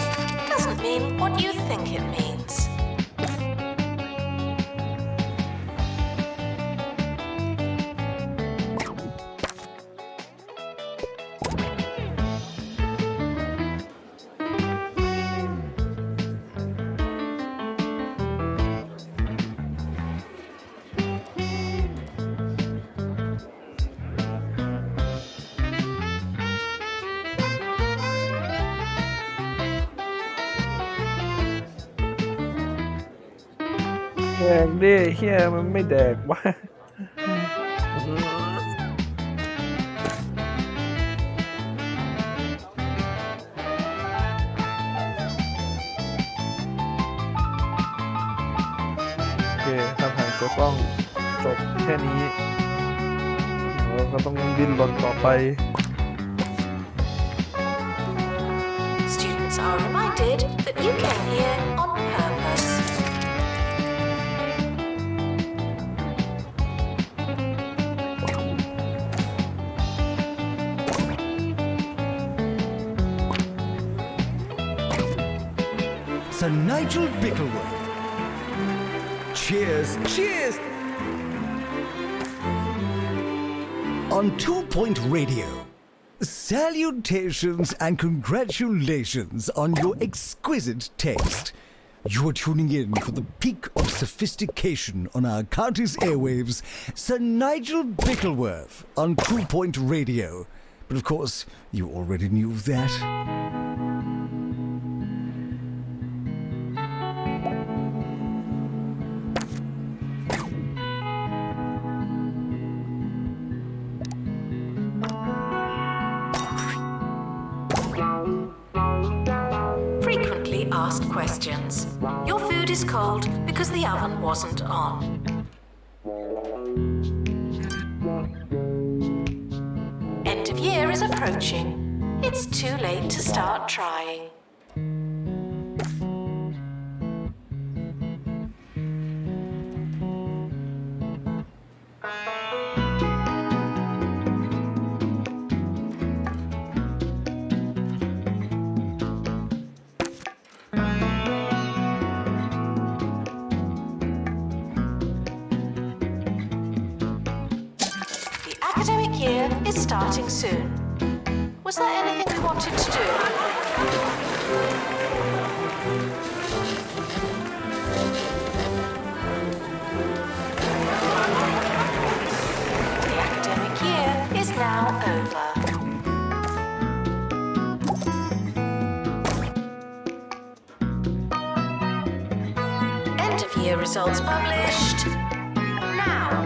doesn't mean what you think it means.แดกดิเฮียมันไม่แดกวะโอเคถ้าทางจะต้องจบแค่นี้เราก็ต้องดิ้นรนต่อไป Students are reminded that you came here on purpose. Sir Nigel Bickleworth. cheers, cheers! On 2 Point Radio, salutations and congratulations on your exquisite taste. You are tuning in for the peak of sophistication on our county's airwaves, Sir Nigel Bickleworth on 2 Point Radio. But of course, you already knew that. Frequently asked questions. Your food is cold because the oven wasn't on. End of year is approaching. It's too late to start trying. Academic year is starting soon. Was there anything we wanted to do? The academic year is now over. End of year results published. Now.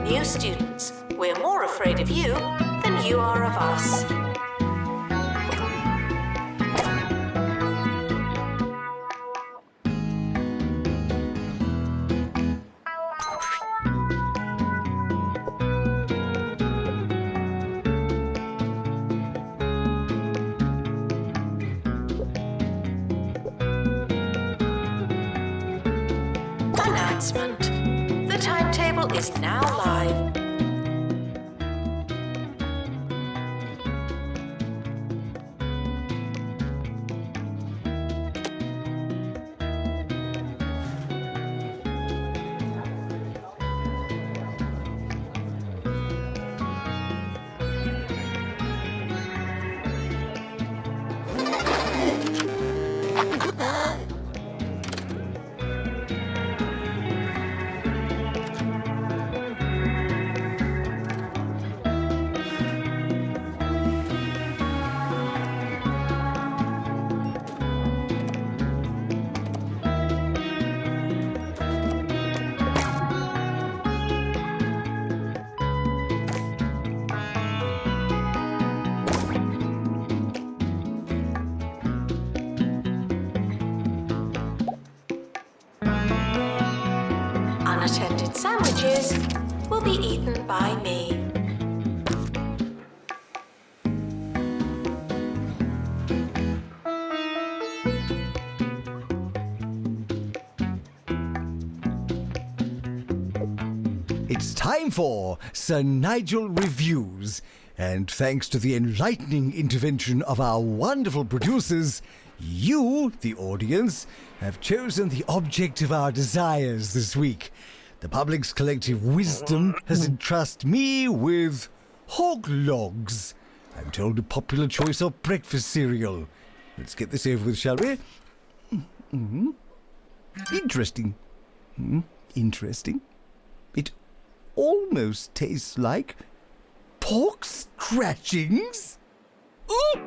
New students, we're more afraid of you than you are of us. Announcement. The timetable is now live. Unattended sandwiches will be eaten by me. It's time for Sir Nigel Reviews, and thanks to the enlightening intervention of our wonderful producers, you, the audience, have chosen the object of our desires this week. The public's collective wisdom has entrusted me with hog logs. I'm told a popular choice of breakfast cereal. Let's get this over with, shall we? Interesting. Interesting. It almost tastes like pork scratchings. Ooh!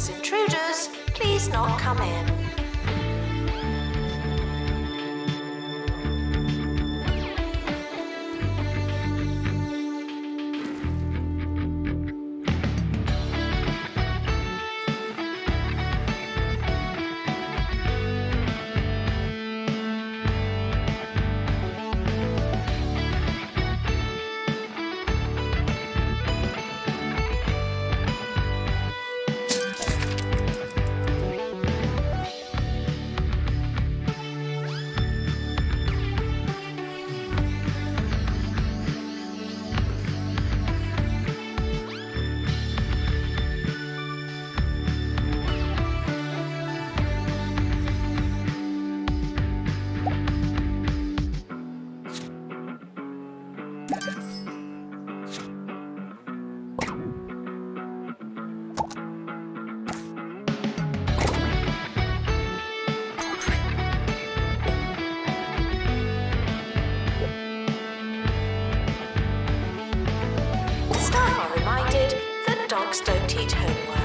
campus intruders, please not come in. Dogs don't eat homework.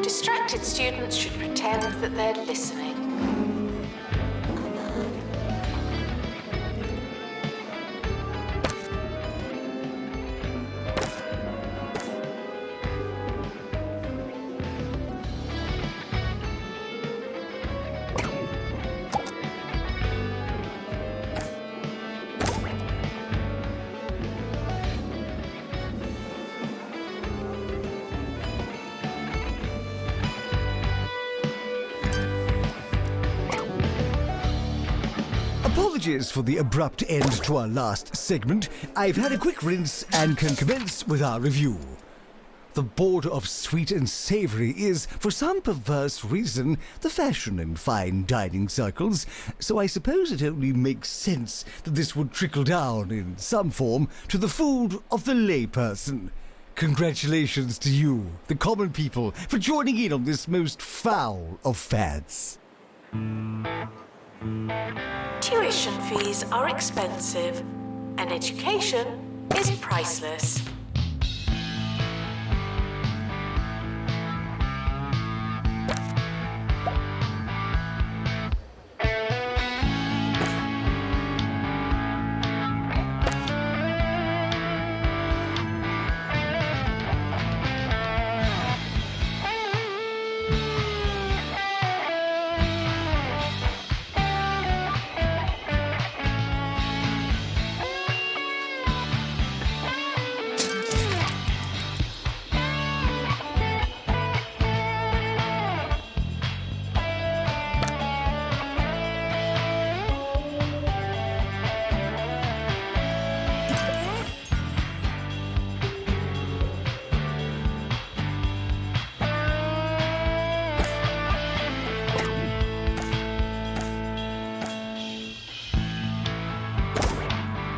Distracted students should pretend that they're listening. Apologies for the abrupt end to our last segment. I've had a quick rinse and can commence with our review. The border of sweet and savoury is, for some perverse reason, the fashion in fine dining circles, so I suppose it only makes sense that this would trickle down, in some form, to the food of the layperson. Congratulations to you, the common people, for joining in on this most foul of fads. Tuition fees are expensive, and education is priceless.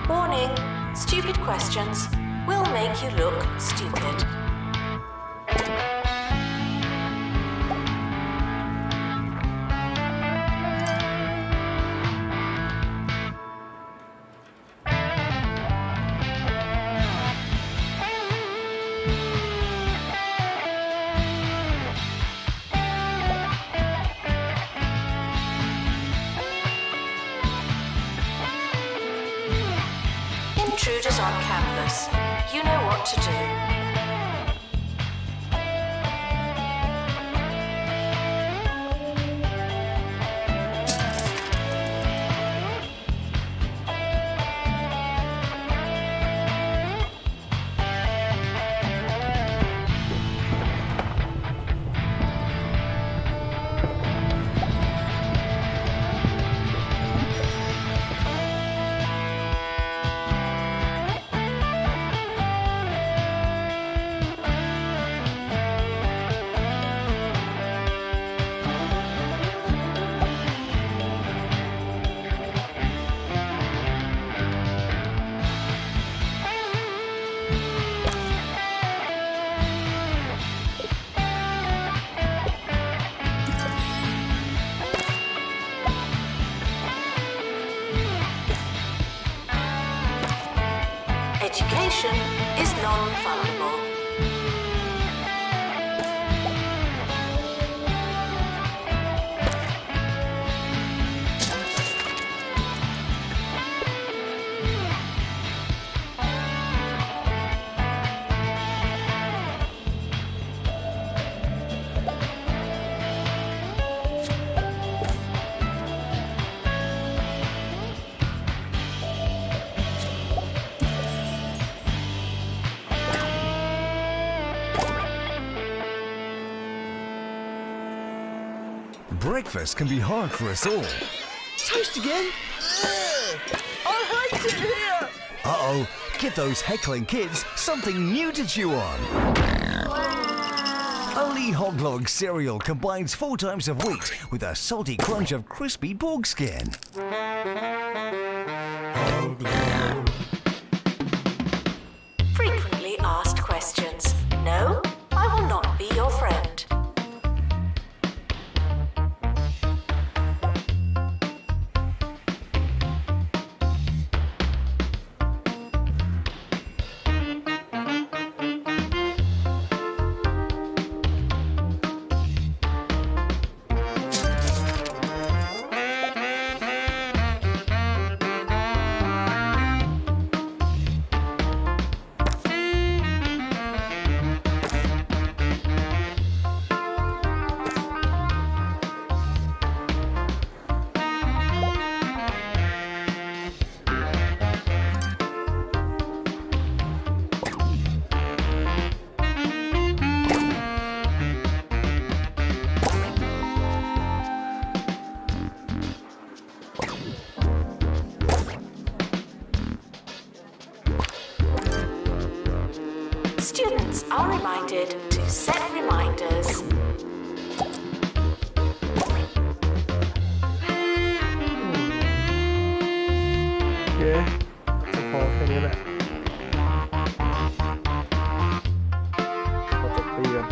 Warning, stupid questions will make you look stupid. Intruders on campus. You know what to do. tuition is non-refundable. Breakfast can be hard for us all. Toast again? I hate it here! Uh-oh, give those heckling kids something new to chew on. A Lee Hoglog cereal combines 4 types of wheat with a salty crunch of crispy pork skin. Frequently asked questions. No, I will not be your friend. Students are reminded to set reminders. โอเคจะพอแค่นี้แหละเราจะเปลี่ยน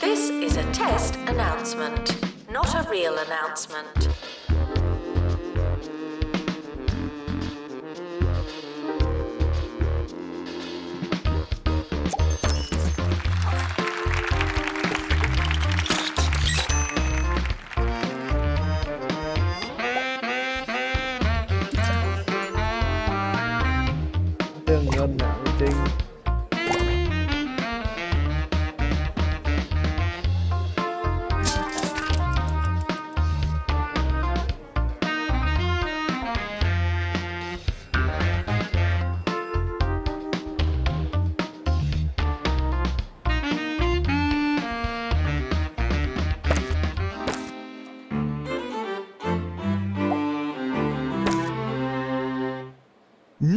This is a test announcement, not a real announcement.เรื่องเงินน่ะจริง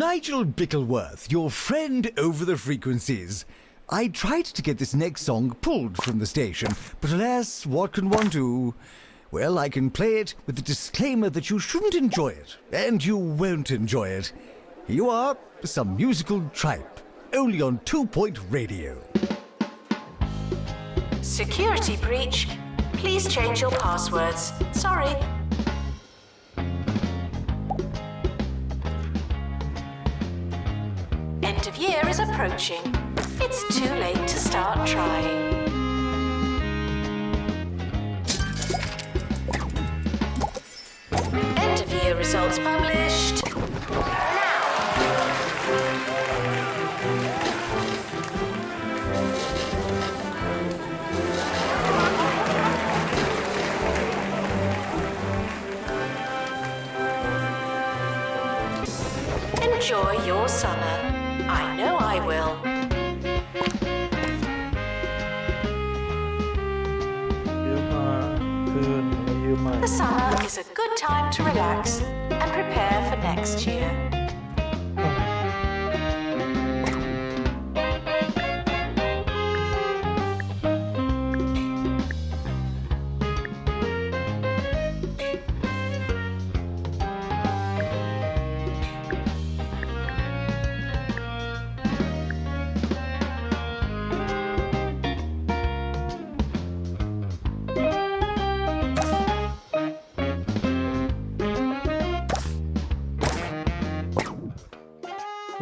Nigel Bickleworth, your friend over the frequencies. I tried to get this next song pulled from the station, but alas, what can one do? Well, I can play it with the disclaimer that you shouldn't enjoy it, and you won't enjoy it. Here you are, some musical tripe, only on 2-Point Radio. Security breach. Please change your passwords. Sorry. End of year is approaching. It's too late to start trying. End of year results published. Now. Enjoy your summer. I know I will. The summer is a good time to relax and prepare for next year.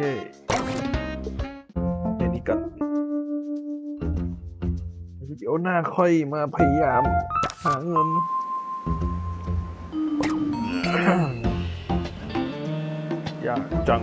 โอเคแค่นี้ก่อนเดี๋ยวหน้าค่อยมาพยายามหาเงิน ยากจัง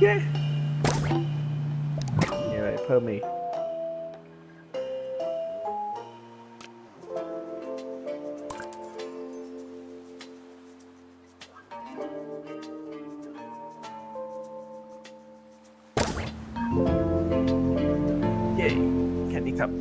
เย้มีอะไรเพิ่มอีกเย้แค่นี้ครับ